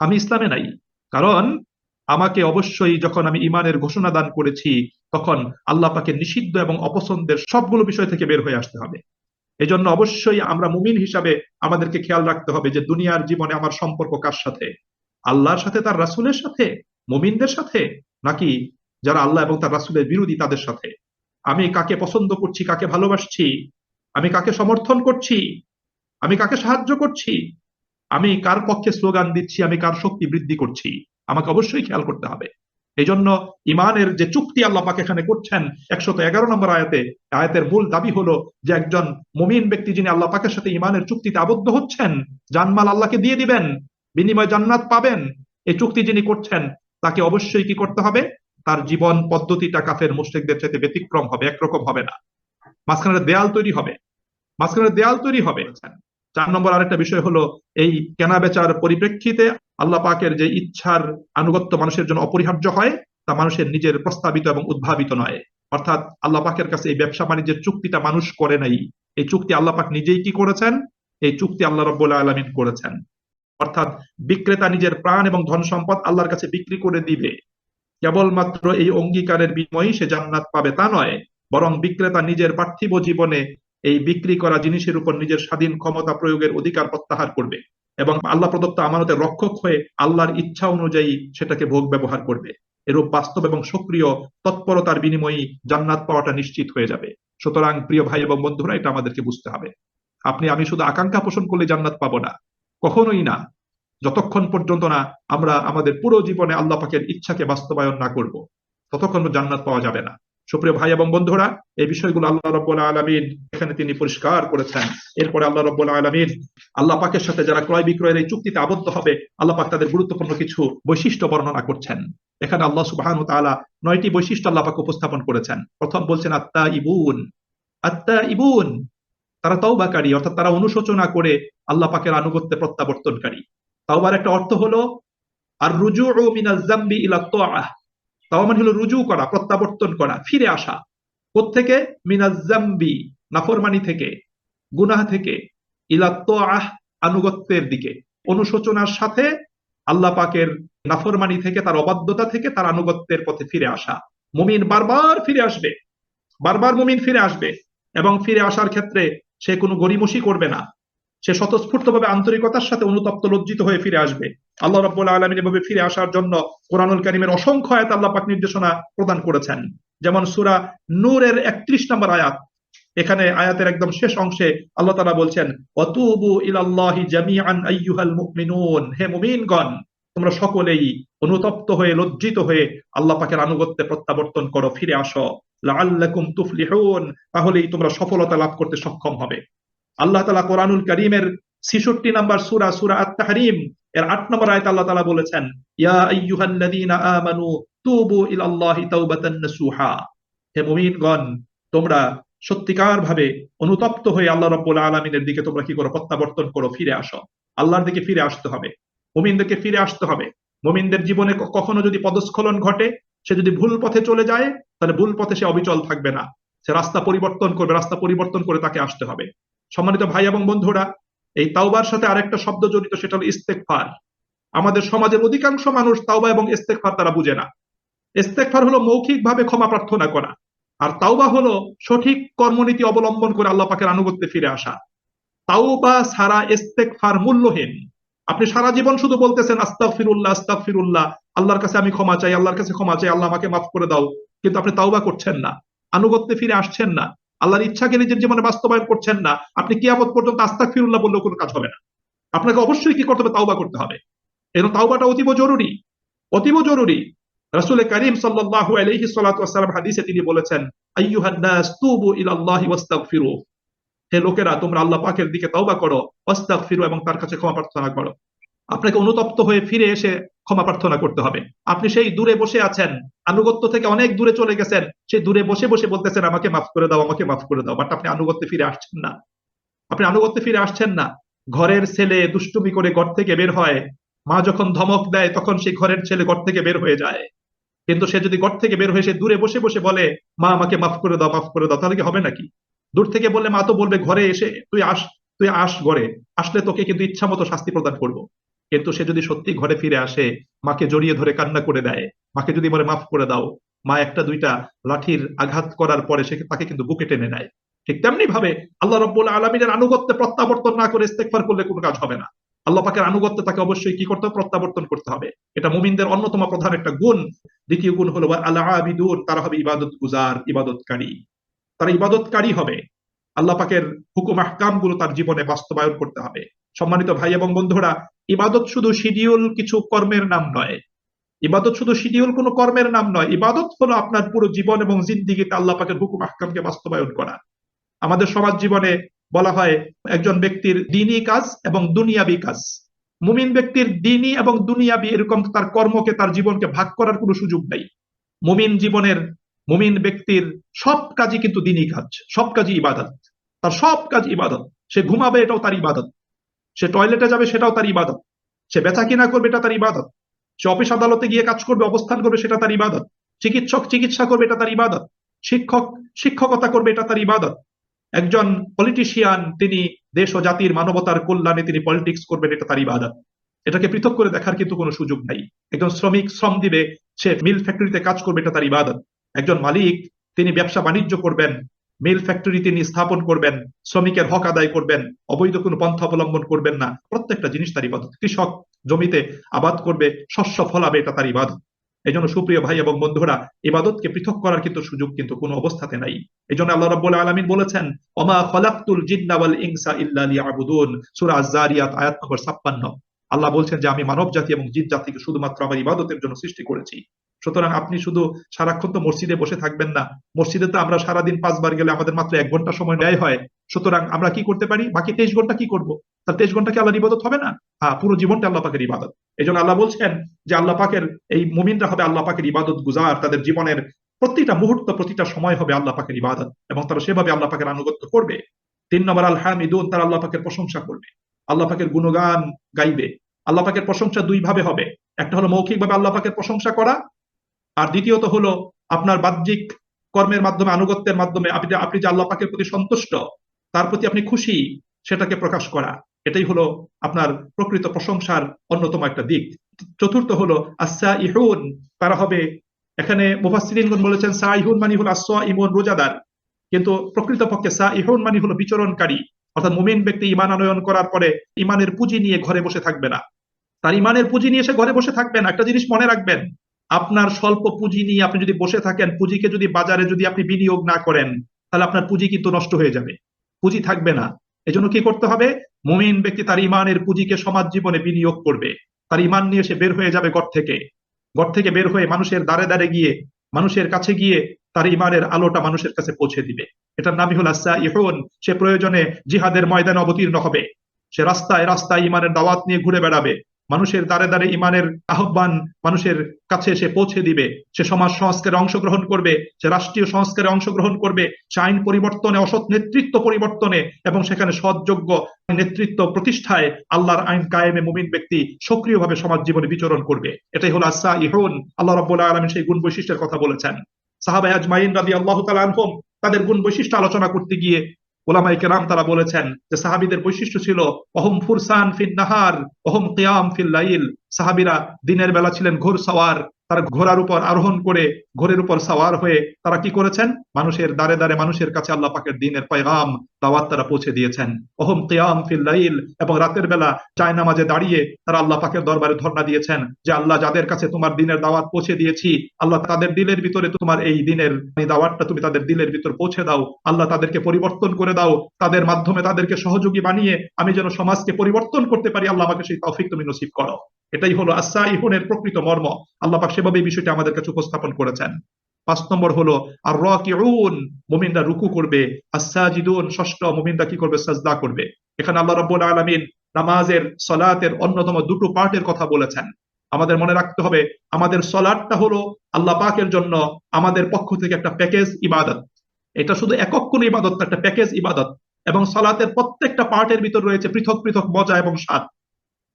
আমি ইসলামে নাই। কারণ আমাকে অবশ্যই যখন আমি ইমানের ঘোষণা দান করেছি, তখন আল্লাহ পাকের নিষিদ্ধ এবং অপছন্দের সবগুলো বিষয় থেকে বের হয়ে আসতে হবে। এই জন্য অবশ্যই আমরা মুমিন হিসাবে আমাদেরকে খেয়াল রাখতে হবে যে দুনিয়ার জীবনে আমার সম্পর্ক কার সাথে? আল্লাহর সাথে, তার রাসূলের সাথে, মুমিনদের সাথে, নাকি যারা আল্লাহ এবং তার রাসূলের বিরোধী তাদের সাথে? আমি কাকে পছন্দ করছি, কাকে ভালোবাসছি, আমি কাকে সমর্থন করছি, আমি কাকে সাহায্য করছি, আমি কার পক্ষে স্লোগান দিচ্ছি, আমি কার শক্তি বৃদ্ধি করছি, আমাকে অবশ্যই খেয়াল করতে হবে। এই জন্য ইমানের যে চুক্তি আল্লাহ পাক এখানে করছেন ১১১ নম্বর আয়াতে, আয়াতের মূল দাবি হলো যে একজন মুমিন ব্যক্তি যিনি আল্লাহ পাকের সাথে ইমানের চুক্তিতে আবদ্ধ হচ্ছেন, জানমাল আল্লাহকে দিয়ে দিবেন, বিনিময় জান্নাত পাবেন, এই চুক্তি যিনি করছেন তাকে অবশ্যই কি করতে হবে? তার জীবন পদ্ধতিটা কাফের মুশরিকদের চাইতে ব্যতিক্রম হবে, একরকম হবে না। মাঝখানে দেয়াল তৈরি হবে, মাঝখানে দেয়াল তৈরি হবে। ৪ নম্বর আরেকটা বিষয় হলো এই কেনা বেচার পরিপ্রেক্ষিতে আল্লাহ পাকের যে ইচ্ছার আনুগত্য মানুষের জন্য অপরিহার্য হয়, তা মানুষের নিজের প্রস্তাবিত এবং উদ্ভাবিত নয়। অর্থাৎ আল্লাহ পাকের কাছে এই ব্যবসা বাণিজ্যের চুক্তিটা মানুষ করে নাই, এই চুক্তি আল্লাহ পাক নিজেই কি করেছেন? এই চুক্তি আল্লাহ রাব্বুল আলামিন করেছেন। অর্থাৎ বিক্রেতা নিজের প্রাণ এবং ধন সম্পদ আল্লাহর কাছে বিক্রি করে দিবে, কেবলমাত্র এই অঙ্গীকারের বিনিময়ে সে জান্নাত পাবে তা নয়, বরং বিক্রেতা নিজের পার্থিব জীবনে এই বিক্রি করা জিনিসের উপর নিজের স্বাধীন ক্ষমতা প্রয়োগের অধিকার প্রত্যাহার করবে। এবং আল্লাহ প্রদত্ত আমানতের রক্ষক হয়ে আল্লাহর ইচ্ছা অনুযায়ী সেটাকে ভোগ ব্যবহার করবে। এরূপ বাস্তব এবং সক্রিয় তৎপরতার বিনিময়ে জান্নাত পাওয়াটা নিশ্চিত হয়ে যাবে। সুতরাং প্রিয় ভাই এবং বন্ধুরা, এটা আমাদেরকে বুঝতে হবে। আপনি আমি শুধু আকাঙ্ক্ষা পোষণ করলে জান্নাত পাবো না, কখনোই না, যতক্ষণ পর্যন্ত না আমরা আমাদের পুরো জীবনে আল্লাহ পাকের ইচ্ছাকে বাস্তবায়ন না করব, ততক্ষণ জান্নাত পাওয়া যাবে না। সুপ্রিয় ভাই এবং বন্ধুরা, এই বিষয়গুলো আল্লাহ রাব্বুল আলামিন এখানে তিনি পরিষ্কার করেছেন। এরপরে আল্লাহ রাব্বুল আলামিন আল্লাহ পাকের সাথে যারা ক্রয় বিক্রয়ের এই চুক্তিতে আবদ্ধ হবে, আল্লাহ পাক তাদের গুরুত্বপূর্ণ কিছু বৈশিষ্ট্য বর্ণনা করছেন। এখানে আল্লাহ সুবহানাহু ওয়া তাআলা 9টি বৈশিষ্ট্য আল্লাহ পাক উপস্থাপন করেছেন। প্রথম বলছেন আত্তাইবুন। আত্তাইবুন, তারা তওবাকারী, অর্থাৎ তারা অনুশোচনা করে আল্লাহ পাকের আনুগত্যে প্রত্যাবর্তনকারী। তাওবার একটা অর্থ হলো আর রুজুউ মিনাজ যামবি ইলা তাআহ। তাওবা মানে হলো রুজু করা, প্রত্যাবর্তন করা, ফিরে আসা। কোত্থেকে? মিনাজ যামবি, নাফরমানি থেকে, গুনাহ থেকে, ইলা তাআহ, আনুগত্যের দিকে। অনুশোচনার সাথে আল্লাহ পাকের নাফরমানি থেকে, তার অবাধ্যতা থেকে তার আনুগত্যের পথে ফিরে আসা। মুমিন বারবার ফিরে আসবে, বারবার মুমিন ফিরে আসবে, এবং ফিরে আসার ক্ষেত্রে সে কোনো গড়িমসি করবে না। সে স্বতঃস্ফূর্তভাবে আন্তরিকতার সাথে অনুতপ্ত লজ্জিত হয়ে ফিরে আসবে। আল্লাহ রাব্বুল আলামিন এভাবে ফিরে আসার জন্য কোরআনুল কারীমের অসংখ্য আয়াত আল্লাহ পাক নির্দেশনা প্রদান করেছেন। যেমন সূরা নূরের 31 নম্বর আয়াত, এখানে আয়াতের একদম শেষ অংশে আল্লাহ তাআলা বলছেন, ওয়াতুবু ইলাল্লাহি জামিআন আইয়ুহাল মুমিনুন, হে মুমিনগণ, তোমরা সকলেই অনুতপ্ত হয়ে লজ্জিত হয়ে আল্লাহ পাকের আনুগত্যে প্রত্যাবর্তন করো, ফিরে আসো, লাআল্লাকুম তুফলিহুন, তাহলেই তোমরা সফলতা লাভ করতে সক্ষম হবে। আল্লাহ তাআলা কোরআনুল কারীমের 66 নম্বর সূরা, সূরা আত-তাহরীম এর 8 নম্বর আয়াতে আল্লাহ তাআলা বলেছেন, ইয়া আইয়ুহাল্লাযীনা আমানু তুবু ইলাল্লাহি তাওবাতান নাসুহা, হে মুমিনগণ, তোমরা সত্যিকার ভাবে অনুতপ্ত হয়ে আল্লাহ রাব্বুল আলামিনের দিকে তোমরা কি করো? প্রত্যাবর্তন করো, ফিরে আসো। আল্লাহর দিকে ফিরে আসতে হবে, মুমিনদেরকে ফিরে আসতে হবে। মুমিনদের জীবনে কখনো যদি পদস্খলন ঘটে, সে যদি ভুল পথে চলে যায়, তাহলে ভুল পথে সে অবিচল থাকবে না, সে রাস্তা পরিবর্তন করবে, রাস্তা পরিবর্তন করে তাকে আসতে হবে। সম্মানিত ভাই এবং বন্ধুরা, এই তাওবার সাথে আরেকটা শব্দ জড়িত, সেটা হলো ইস্তেগফার। আমাদের সমাজের অধিকাংশ মানুষ তাওবা এবং ইস্তেগফার তারা বুঝে না। ইস্তেগফার হলো মৌখিকভাবে ক্ষমা প্রার্থনা করা, আর তাওবা হলো সঠিক কর্মনীতি অবলম্বন করে আল্লাহ পাকের আনুগত্যে ফিরে আসা। তাওবা ছাড়া ইস্তেগফার মূল্যহীন। আপনি সারা জীবন শুধু বলতেছেন আস্তাগফিরুল্লাহ আস্তাগফিরুল্লাহ, আল্লাহর কাছে আমি ক্ষমা চাই, আল্লাহর কাছে ক্ষমা চাই, আল্লাহ আমাকে মাফ করে দাও, কিন্তু আপনি তাওবা করছেন না, আনুগত্যে ফিরে আসছেন না, আল্লাহর ইচ্ছাকে নিজের জীবনে বাস্তবায়ন করছেন না। আপনি কিয়ামত পর্যন্ত আস্তাগফিরুল্লাহ বললেও কোনো কাজ হবে না। আপনাকে অবশ্যই কি করতে হবে? তাওবা করতে হবে। এবং তাওবাটা অতীব জরুরি, অতীব জরুরি। রাসূল করিম সাল্লাল্লাহু আলাইহি সাল্লাতু ওয়াসসালাম হাদিসে তিনি বলেছেন, আইয়ুহান নাস তুবু ইলাল্লাহি ওয়াস্তাগফিরু, হে লোকেরা, তোমরা আল্লাহ পাকের দিকে তওবা করো, ওয়াস্তাগফিরু, এবং তার কাছে ক্ষমা প্রার্থনা করো। আপনাকে অনুতপ্ত হয়ে ফিরে এসে ক্ষমা প্রার্থনা করতে হবে। আপনি সেই দূরে বসে আছেন, আনুগত্য থেকে অনেক দূরে চলে গেছেন, সেই দূরে বসে বসে বলতেছেন আমাকে মাফ করে দাও, আমাকে মাফ করে দাও, বাট আপনি আনুগত্যে ফিরে আসছেন না, আপনি আনুগত্যে ফিরে আসছেন না। ঘরের ছেলে দুষ্টুমি করে ঘর থেকে বের হয়, মা যখন ধমক দেয় তখন সেই ঘরের ছেলে ঘর থেকে বের হয়ে যায়। কিন্তু সে যদি ঘর থেকে বের হয়ে সে দূরে বসে বসে বলে মা আমাকে মাফ করে দাও, মাফ করে দাও, তাহলে কি হবে নাকি? দূর থেকে বললে মা তো বলবে ঘরে এসে তুই আস, তুই আস ঘরে, আসলে তোকে কিন্তু ইচ্ছা মতো শাস্তি প্রদান করবো। কিন্তু সে যদি সত্যি ঘরে ফিরে আসে, মাকে জড়িয়ে ধরে কান্না করে দেয়, মাকে যদি বলে মাফ করে দাও, মা একটা দুইটা লাঠির আঘাত করার পরে সে তাকে কিন্তু বুকে টেনে নেয়। ঠিক তেমনি ভাবে আল্লাহ রাব্বুল আলামিনের আনুগত্যে প্রত্যাবর্তন না করে ইস্তেগফার করলে কোনো কাজ হবে না। আল্লাহ পাকের আনুগত্যে তাকে অবশ্যই কি করতে হবে? প্রত্যাবর্তন করতে হবে। এটা মুমিনদের অন্যতম প্রধান একটা গুণ। দ্বিতীয় গুণ হলো আল আবিদুন, তারা হবে ইবাদত গুজার, ইবাদতকারী। তারা ইবাদতকারী হবে, আল্লাহ পাকের হুকুম আহকাম গুলো তার জীবনে বাস্তবায়ন করতে হবে। সম্মানিত ভাই এবং বন্ধুরা, ইবাদত শুধু শিডিউল কিছু কর্মের নাম নয়, ইবাদত শুধু শিডিউল কোনো কর্মের নাম নয়, ইবাদত হলো আপনার পুরো জীবন এবং জিন্দিগিতে আল্লাহ পাকের হুকুম আহকামকে বাস্তবায়ন করা। আমাদের সমাজ জীবনে বলা হয় একজন ব্যক্তির দ্বীনি কাজ এবং দুনিয়াবি কাজ। মুমিন ব্যক্তির দ্বীনি এবং দুনিয়াবি এরকম তার কর্মকে, তার জীবনকে ভাগ করার কোনো সুযোগ নেই। মুমিন জীবনের, মুমিন ব্যক্তির সব কাজই কিন্তু দ্বীনি কাজ, সব কাজই ইবাদত, তার সব কাজ ইবাদত। সে ঘুমাবে, এটাও তার ইবাদত। সে টয়লেটে যাবে, সেটাও তার ইবাদত। সে বেচা কিনা করবে, এটা তার ইবাদত। সে অফিস আদালতে গিয়ে কাজ করবে, অবস্থান করবে, সেটা তার ইবাদত। চিকিৎসক চিকিৎসা করবে, এটা তার ইবাদত। শিক্ষক শিক্ষকতা করবে, এটা তার ইবাদত। একজন পলিটিশিয়ান, তিনি দেশ ও জাতির মানবতার কল্যাণে তিনি পলিটিক্স করবেন, এটা তার ইবাদত। এটাকে পৃথক করে দেখার কিন্তু কোনো সুযোগ নাই। একজন শ্রমিক শ্রম দিবে, সে মিল ফ্যাক্টরিতে কাজ করবে, এটা তার ইবাদত। একজন মালিক, তিনি ব্যবসা বাণিজ্য করবেন, মিল ফ্যাক্টরি তিনি স্থাপন করবেন, শ্রমিকের হক আদায় করবেন, অবৈধ কোনো পন্থা অবলম্বন করবেন না, প্রত্যেকটা জিনিস তার ইবাদত। কৃষক জমিতে আবাদ করবে, শস্য ফলাবে, এটা তার ইবাদত। এই জন্য সুপ্রিয় ভাই এবং বন্ধুরা, ইবাদতকে পৃথক করার কিন্তু সুযোগ কিন্তু কোনো অবস্থাতে নাই। এই জন্য আল্লাহ রাব্বুল আলামিন বলেছেন, ওমা খলাকতুল জিন্না ওয়াল ইনসা ইল্লা লিয়াবুদুন, সূরা আয-যারিয়াত আয়াত নম্বর 56। আল্লাহ বলছেন যে আমি মানব জাতি এবং জিন জাতিকে শুধুমাত্র আমার ইবাদতের জন্য সৃষ্টি করেছি। সুতরাং আপনি শুধু সারাক্ষণ তো মসজিদে বসে থাকবেন না। মসজিদে তো আমরা সারাদিন 5 বার গেলে আমাদের মাত্র 1 ঘন্টা সময় ব্যয় হয়। সুতরাং আমরা কি করতে পারি? বাকি 23 ঘন্টা কি করব? তার 23 ঘন্টা কি আল্লাহর ইবাদত হবে না? হ্যাঁ, পুরো জীবনটা আল্লাহ পাকের ইবাদত। এই জন্য আল্লাহ বলছেন যে আল্লাহ পাকের এই মুমিনরা হবে আল্লাহ পাকের ইবাদত গুজার, তাদের জীবনের প্রতিটা মুহূর্ত প্রতিটা সময় হবে আল্লাহ পাকের ইবাদত, এবং তারা সেভাবে আল্লাহ পাকের আনুগত্য করবে। 3 নম্বর, আল হামিদুন, তারা আল্লাহ পাকের প্রশংসা করবে, আল্লাহ পাকের গুণগান গাইবে। আল্লাহ পাকের প্রশংসা 2 ভাবে হবে। একটা হলো মৌখিকভাবে আল্লাহ পাকের প্রশংসা করা, আর দ্বিতীয়ত হলো আপনার বাহ্যিক কর্মের মাধ্যমে, আনুগত্যের মাধ্যমে আপনি যে আল্লাহ পাকের প্রতি সন্তুষ্ট, তার প্রতি আপনি খুশি, সেটাকে প্রকাশ করা। এটাই হলো আপনার প্রকৃত প্রশংসার অন্যতম একটা দিক। চতুর্থ হলো আস-সাইহুন, তারা হবে, এখানে মুফাসসিরিনগণ বলেছেন সাইহুন মানে হলো আস-সাইমুন, রোজাদার। কিন্তু প্রকৃতপক্ষে সাইহুন মানে হলো বিচরণকারী। অর্থাৎ মুমিন ব্যক্তি ঈমান আনয়ন করার পরে ঈমানের পুঁজি নিয়ে ঘরে বসে থাকবে না। তার ঈমানের পুঁজি নিয়ে সে ঘরে বসে থাকবে না। একটা জিনিস মনে রাখবেন, আপনার স্বল্প পুঁজি নিয়ে আপনি যদি বসে থাকেন, পুঁজিকে যদি বাজারে যদি আপনি বিনিয়োগ না করেন, তাহলে আপনার পুঁজি কিন্তু নষ্ট হয়ে যাবে, পুঁজি থাকবে না। এজন্য কি করতে হবে? মুমিন ব্যক্তি তার ঈমানের পুঁজিকে সমাজ জীবনে বিনিয়োগ করবে। তার ঈমান নিয়ে সে বের হয়ে যাবে ঘর থেকে, ঘর থেকে বের হয়ে মানুষের দ্বারে দ্বারে গিয়ে, মানুষের কাছে গিয়ে তার ঈমানের আলোটা মানুষের কাছে পৌঁছে দিবে। এটার নামই হলো আস-সাইহুন। সে প্রয়োজনে জিহাদের ময়দানে অবতীর্ণ হবে, সে রাস্তায় রাস্তায় ঈমানের দাওয়াত নিয়ে ঘুরে বেড়াবে, মানুষের দ্বারে দ্বারে ঈমানের আহ্বান মানুষের কাছে সে পৌঁছে দিবে। সে সমাজ সংস্কারে অংশগ্রহণ করবে, সে রাষ্ট্রীয় সংস্কারে অংশগ্রহণ করবে, সে আইন পরিবর্তনে, অসৎ নেতৃত্ব পরিবর্তনে এবং সেখানে সৎযোগ্য নেতৃত্ব প্রতিষ্ঠায়, আল্লাহর আইন কায়েমে মুমিন ব্যক্তি সক্রিয়ভাবে সমাজ জীবনে বিচরণ করবে। এটাই হলো আস-সাইহুন। আল্লাহ রাব্বুল আলামিন সেই গুণ বৈশিষ্ট্যের কথা বলেছেন। সাহাবায়ে আজমাইন রাদিয়াল্লাহু তাআলা আনহুম তাদের গুণ বৈশিষ্ট্য আলোচনা করতে গিয়ে ওলামায়ে কেরাম তারা বলেছেন যে সাহাবীদের বৈশিষ্ট্য ছিল অহম ফুরসান ফিন নাহার অহম কিয়াম ফিল লাইল। সাহাবীরা দিনের বেলা ছিলেন ঘোড়সওয়ার, তারা ঘোড়ার উপর আরোহণ করে, ঘোড়ের উপর সওয়ার হয়ে তারা কি করেছেন? মানুষের দ্বারে দ্বারে মানুষের কাছে আল্লাহ পাকের দ্বীনের পয়গাম, দাওয়াত তারা পৌঁছে দিয়েছেন। অহম কিয়াম ফিল লাইল, এবং রাতের বেলা জায়নামাজে দাঁড়িয়ে তারা আল্লাহ পাকের দরবারে ধর্ণা দিয়েছেন যে আল্লাহ, যাদের কাছে তোমার দ্বীনের দাওয়াত পৌঁছে দিয়েছি, আল্লাহ তাদের দিলের ভিতরে তোমার এই দ্বীনের দাওয়াতটা তুমি তাদের দিলের ভিতর পৌঁছে দাও। আল্লাহ তাদেরকে পরিবর্তন করে দাও, তাদের মাধ্যমে তাদেরকে সহযোগী বানিয়ে আমি যেন সমাজকে পরিবর্তন করতে পারি, আল্লাহ আমাকে সেই তৌফিক তুমি নসিব করো। এটাই হলো আস-সাইহুনের প্রকৃত মর্ম। আল্লাহ পাক সেভাবে এই বিষয়টা আমাদের কাছে উপস্থাপন করেছেন। 5 নম্বর হলো আর রাকিউন, মুমিনরা রুকু করবে। আস-সাজিদুন, ষষ্ঠ, মুমিনরা কি করবে? সাজদা করবে। এখানে আল্লাহ রাব্বুল আলামিন নামাজের, সলাতের অন্যতম 2টো পার্টের কথা বলেছেন। আমাদের মনে রাখতে হবে, আমাদের সলাতটা হলো আল্লাহ পাকের জন্য আমাদের পক্ষ থেকে একটা প্যাকেজ ইবাদত। এটা শুধু একক কোন ইবাদত না, একটা প্যাকেজ ইবাদত। এবং সলাতের প্রত্যেকটা পার্টের ভিতর রয়েছে পৃথক পৃথক মজা এবং স্বাদ।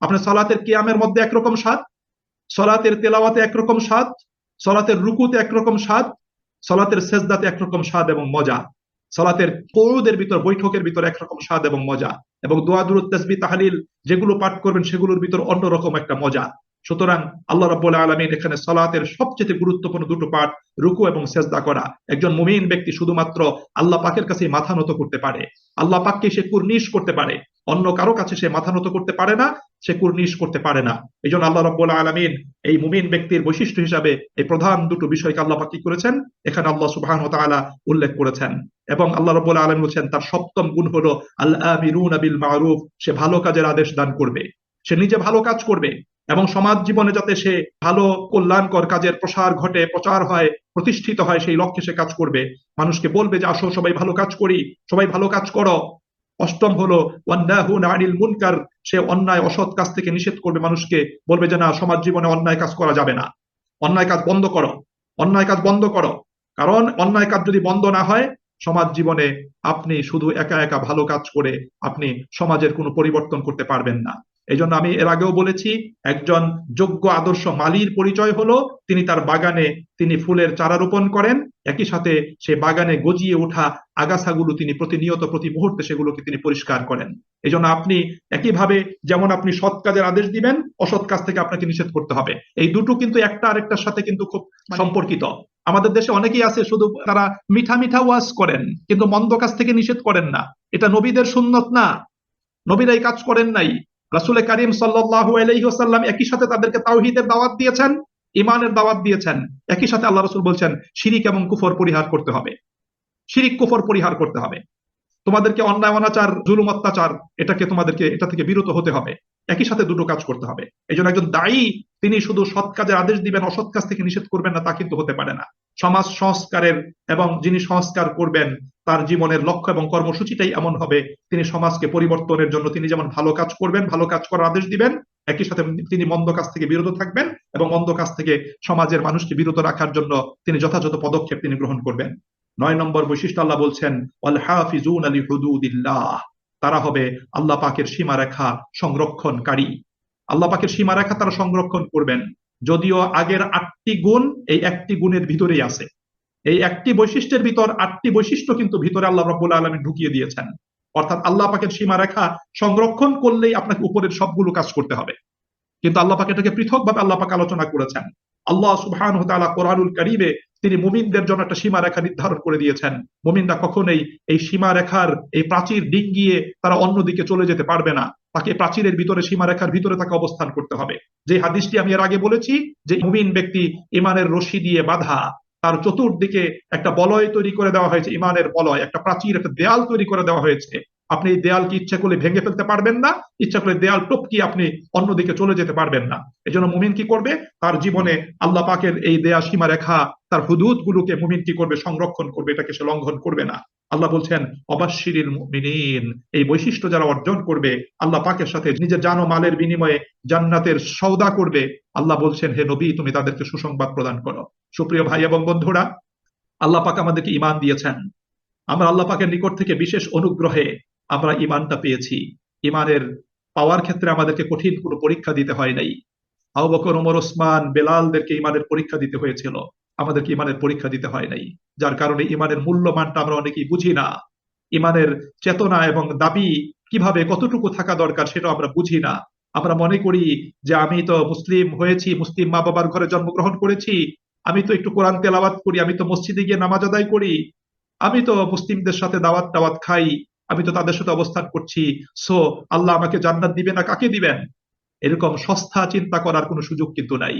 আপনার সলাতের কিয়ামের মধ্যে একরকম স্বাদ, সলাতের তেলাওয়াতে একরকম স্বাদ, সলাতের রুকুতে একরকম স্বাদ, সলাতের সেজদাতে একরকম স্বাদ এবং মজা, সলাতের কুউদের ভিতর, বৈঠকের ভিতর একরকম স্বাদ এবং মজা, এবং দোয়া দুরূদ তাসবিহ তাহলিল যেগুলো পাঠ করবেন সেগুলোর ভিতর অন্যরকম একটা মজা। সুতরাং আল্লাহ রাব্বুল আলামিন এখানে সলাতের সবচেয়ে গুরুত্বপূর্ণ 2টো পাঠ, রুকু এবং সেজদা করা। একজন মুমিন ব্যক্তি শুধুমাত্র আল্লাহ পাকের কাছে মাথা নত করতে পারে, আল্লাহ পাককে সে কুর্নিশ করতে পারে, অন্য কারো কাছে সে মাথা নত করতে পারে না, সে কুর্নিশ করতে পারে না। এই জন্য আল্লাহ রাব্বুল আলামিন এই মুমিন ব্যক্তির বৈশিষ্ট্য হিসাবে এই প্রধান 2টো বিষয়কে আল্লাহ পাক কি করেছেন? এখানে আল্লাহ সুবহানাহু ওয়া তাআলা উল্লেখ করেছেন। এবং আল্লাহ রাব্বুল আলামিন বলেছেন তার 7ম গুণ হলো আল আমিরুনা বিল মারুফ, সে ভালো কাজের আদেশ দান করবে, সে নিজে ভালো কাজ করবে এবং সমাজ জীবনে যাতে সে ভালো কল্যাণকর কাজের প্রসার ঘটে, প্রচার হয়, প্রতিষ্ঠিত হয়, সেই লক্ষ্যে সে কাজ করবে। মানুষকে বলবে যে আসো সবাই ভালো কাজ করি, সবাই ভালো কাজ করো। 8ম হলো ওয়ান্নাহুনা আনিল মুনকার, সে অন্যায় অসৎ কাজ থেকে নিষেধ করবে, মানুষকে বলবে যে না, সমাজ জীবনে অন্যায় কাজ করা যাবে না, অন্যায় কাজ বন্ধ করো, অন্যায় কাজ বন্ধ করো। কারণ অন্যায় কাজ যদি বন্ধ না হয়, সমাজ জীবনে আপনি শুধু একা একা ভালো কাজ করে আপনি সমাজের কোনো পরিবর্তন করতে পারবেন না। এই জন্য আমি এর আগেও বলেছি, একজন যোগ্য আদর্শ মালির পরিচয় হলো তিনি তার বাগানে তিনি ফুলের চারা রোপণ করেন, একই সাথে সে বাগানে গজিয়ে ওঠা আগাছাগুলো তিনি প্রতিনিয়ত প্রতি মুহূর্তে সেগুলোকে তিনি পরিষ্কার করেন। এই জন্য আপনি একইভাবে যেমন আপনি সৎ কাজের আদেশ দিবেন, অসৎ কাজ থেকে আপনাকে নিষেধ করতে হবে। এই দুটো কিন্তু একটা আরেকটার সাথে কিন্তু খুব সম্পর্কিত। আমাদের দেশে অনেকেই আছে শুধু তারা মিঠা মিঠা ওয়াজ করেন কিন্তু মন্দ কাজ থেকে নিষেধ করেন না। এটা নবীদের সুন্নত না, নবীরা এই কাজ করেন নাই। রাসূল করিম সাল্লাল্লাহু আলাইহি ওয়াসাল্লাম একই সাথে তাদেরকে তাওহীদের দাওয়াত দিয়েছেন, ঈমানের দাওয়াত দিয়েছেন। একই সাথে আল্লাহ রাসূল বলছেন শিরিক এবং কুফর পরিহার করতে হবে, শিরিক কুফর পরিহার করতে হবে। তোমাদেরকে অন্যায় অনাচার জুলুম অত্যাচার এটা থেকে বিরত হতে হবে। একই সাথে দুটো কাজ করতে হবে। এই জন্য একজন দায়ী তিনি শুধু সৎ কাজের আদেশ দিবেন, অসৎ কাজ থেকে নিষেধ করবেন না, তা কিন্তু হতে পারে না। সমাজ সংস্কারের এবং যিনি সংস্কার করবেন তার জীবনের লক্ষ্য এবং কর্মসূচিটাই এমন হবে, তিনি সমাজকে পরিবর্তনের জন্য তিনি যেমন ভালো কাজ করবেন, ভালো কাজ করার আদেশ দিবেন, একই সাথে তিনি মন্দ কাজ থেকে বিরত থাকবেন এবং মন্দ কাজ থেকে সমাজের মানুষকে বিরত রাখার জন্য তিনি যথাযথ পদক্ষেপ তিনি গ্রহণ করবেন। 9 নম্বর বৈশিষ্ট্য আল্লাহ বলছেন ওয়াল হাফিজুনা লিহুদুদিল্লাহ, তারা হবে আল্লাহ পাকের সীমারেখা সংরক্ষণকারী। আল্লাহ পাকের সীমারেখা তারা সংরক্ষণ করবেন। যদিও আগের 8টি গুণ এই একটি গুণের ভিতরেই আছে, এই একটি বৈশিষ্ট্যের ভিতর 8টি বৈশিষ্ট্য কিন্তু ভিতরে আল্লাহ রাব্বুল আলামিন ঢুকিয়ে দিয়েছেন। অর্থাৎ আল্লাহ পাকের সীমারেখা সংরক্ষণ করলেই আপনাকে উপরের সবগুলো কাজ করতে হবে, কিন্তু আল্লাহ পাক এটাকে পৃথকভাবে আল্লাহ পাক আলোচনা করেছেন। আল্লাহ সুবহানাহু ওয়া তাআলা কোরআনুল কারীমে তিনি মুমিনদের জন্য একটা সীমারেখা নির্ধারণ করে দিয়েছেন। মুমিনরা কখনোই এই সীমারেখার এই প্রাচীর ডিঙ্গিয়ে তারা অন্যদিকে চলে যেতে পারবে না, তাকে প্রাচীরের ভিতরে সীমারেখার ভিতরে তাকে অবস্থান করতে হবে। যে হাদিসটি আমি এর আগে বলেছি যে মুমিন ব্যক্তি ইমানের রশি দিয়ে বাঁধা, তার চতুর্দিকে একটা বলয় তৈরি করে দেওয়া হয়েছে, ইমানের বলয়, একটা প্রাচীর, একটা দেয়াল তৈরি করে দেওয়া হয়েছে। আপনি এই দেয়ালকে ইচ্ছা করলে ভেঙে ফেলতে পারবেন না, ইচ্ছা করলে দেয়াল টপকিয়ে আপনি অন্যদিকে চলে যেতে পারবেন না। এই জন্য মুমিন কি করবে, তার জীবনে আল্লাহ পাকের এই দেয়া সীমারেখা, তার হুদুদ গুলোকে মুমিন কি করবে, সংরক্ষণ করবে, এটাকে সে লঙ্ঘন করবে না। আল্লাহ বলছেন অবাশশিরিল মুমিনিন, এই বৈশিষ্ট্য যারা অর্জন করবে, আল্লাহ পাকের সাথে নিজের জান ও মালের বিনিময়ে জান্নাতের সওদা করবে, আল্লাহ বলছেন হে নবী তুমি তাদেরকে সুসংবাদ প্রদান করো। সুপ্রিয় ভাই এবং বন্ধুরা, আল্লাহ পাক আমাদেরকে ঈমান দিয়েছেন। আমরা আল্লাহ পাকের নিকট থেকে বিশেষ অনুগ্রহে আমরা ঈমানটা পেয়েছি। ঈমানের পাওয়ার ক্ষেত্রে আমাদেরকে কঠিন কোনো পরীক্ষা দিতে হয় নাই। আবু বকর, ওমর, ওসমান, বেলালদেরকে ঈমানের পরীক্ষা দিতে হয়েছিল, আমাদেরকে ঈমানের পরীক্ষা দিতে হয় নাই। যার কারণে ঈমানের মূল্যমানটা আমরা অনেকেই বুঝি না। ঈমানের চেতনা এবং দাবি কিভাবে কতটুকু থাকা দরকার সেটা আমরা বুঝি না। আমরা মনে করি যে আমি তো মুসলিম হয়েছি, মুসলিম মা বাবার ঘরে জন্মগ্রহণ করেছি, আমি তো একটু কোরআন তেলাওয়াত করি, আমি তো মসজিদে গিয়ে নামাজ আদায় করি, আমি তো মুসলিমদের সাথে দাওয়াত টাওয়াত খাই, আমি তো তাদের সাথে অবস্থান করছি, সো আল্লাহ আমাকে জান্নাত দিবে না কাকে দিবেন? এরকম সস্তা চিন্তা করার কোনো সুযোগ কিন্তু নাই।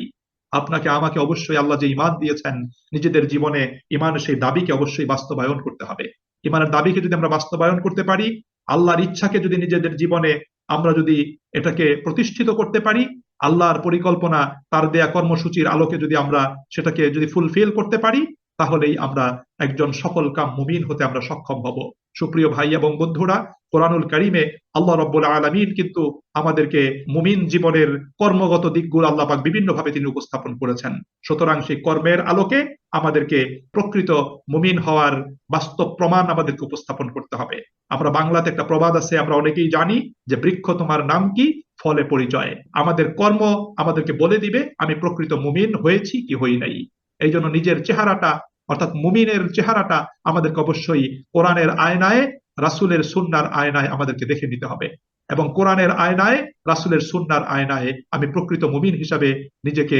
আপনাকে আমাকে অবশ্যই আল্লাহ যে ঈমান দিয়েছেন নিজেদের জীবনে, ঈমানের সেই দাবিকে অবশ্যই বাস্তবায়ন করতে হবে। ঈমানের দাবিকে যদি আমরা বাস্তবায়ন করতে পারি, আল্লাহর ইচ্ছাকে যদি নিজেদের জীবনে আমরা যদি এটাকে প্রতিষ্ঠিত করতে পারি, আল্লাহর পরিকল্পনা তার দেয়া কর্মসূচির আলোকে যদি আমরা সেটাকে যদি ফুলফিল করতে পারি, তাহলেই আমরা একজন সফলকাম মুমিন হতে আমরা সক্ষম হব। সুপ্রিয় ভাই এবং বন্ধুরা, কোরআনুল কারীমে আল্লাহ রাব্বুল আলামিন কিন্তু আমাদেরকে মুমিন জীবনের কর্মগত দিকগুলো আল্লাহ পাক বিভিন্ন ভাবে তিনি উপস্থাপন করেছেন। সুতরাং সেই কর্মের আলোকে আমাদেরকে প্রকৃত মুমিন হওয়ার বাস্তব প্রমাণ আমাদেরকে উপস্থাপন করতে হবে। আমরা বাংলাতে একটা প্রবাদ আছে, আমরা অনেকেই জানি যে বৃক্ষ তোমার নাম কি, ফলে পরিচয়। আমাদের কর্ম আমাদেরকে বলে দিবে আমি প্রকৃত মুমিন হয়েছি কি হই নাই। এই জন্য নিজের চেহারাটা, অর্থাৎ মুমিনের চেহারাটা আমাদেরকে অবশ্যই কোরআনের আয়নায়, রাসূলের সুন্নাহর আয়নায় আমাদেরকে দেখে নিতে হবে এবং কোরআনের আয়নায়, রাসূলের সুন্নাহর আয়নায় আমি প্রকৃত মুমিন হিসাবে নিজেকে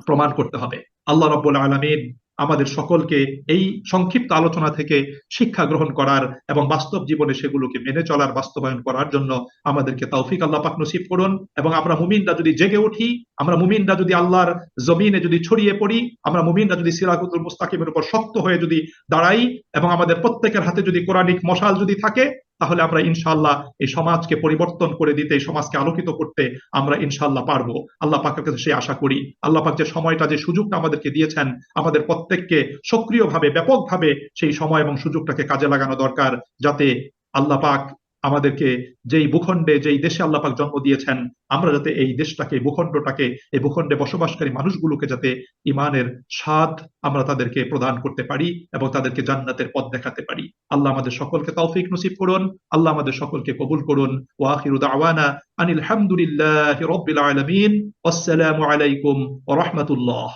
প্রমাণ করতে হবে। আল্লাহ রাব্বুল আলামিন আমাদের সকলকে এই সংক্ষিপ্ত আলোচনা থেকে শিক্ষা গ্রহণ করার এবং বাস্তব জীবনে সেগুলোকে মেনে চলার, বাস্তবায়ন করার জন্য আমাদেরকে তৌফিক আল্লাহ পাক নসিব করুন। এবং আমরা মুমিনরা যদি জেগে উঠি, আমরা মুমিনরা যদি আল্লাহর জমিনে যদি ছড়িয়ে পড়ি, আমরা মুমিনরা যদি সিরাতুল মুস্তাকিমের উপর শক্ত হয়ে যদি দাঁড়াই এবং আমাদের প্রত্যেকের হাতে যদি কোরআনিক মশাল যদি থাকে, তাহলে আমরা ইনশাআল্লাহ এই সমাজকে পরিবর্তন করে দিতে, এই সমাজকে আলোকিত করতে আমরা ইনশাআল্লাহ পারবো। আল্লাহ পাকের কাছে সেই আশা করি। আল্লাহ পাক যে সময়টা, যে সুযোগটা আমাদেরকে দিয়েছেন, আমাদের প্রত্যেককে সক্রিয়ভাবে, ব্যাপকভাবে সেই সময় এবং সুযোগটাকে কাজে লাগানো দরকার, যাতে আল্লাহ পাক আমাদেরকে যেই ভূখণ্ডে, যেই দেশে আল্লাহ পাক জন্ম দিয়েছেন, আমরা যাতে এই দেশটাকে, ভূখণ্ডটাকে, এই ভূখণ্ডে বসবাসকারী মানুষগুলোকে যাতে ঈমানের স্বাদ আমরা তাদেরকে প্রদান করতে পারি এবং তাদেরকে জান্নাতের পথ দেখাতে পারি। আল্লাহ আমাদের সকলকে তৌফিক নসিব করুন, আল্লাহ আমাদের সকলকে কবুল করুন। ওয়া আখিরু দাওয়ানা আনিল হামদুলিল্লাহি রাব্বিল আলামিন। আসসালামু আলাইকুম ওয়া রাহমাতুল্লাহ।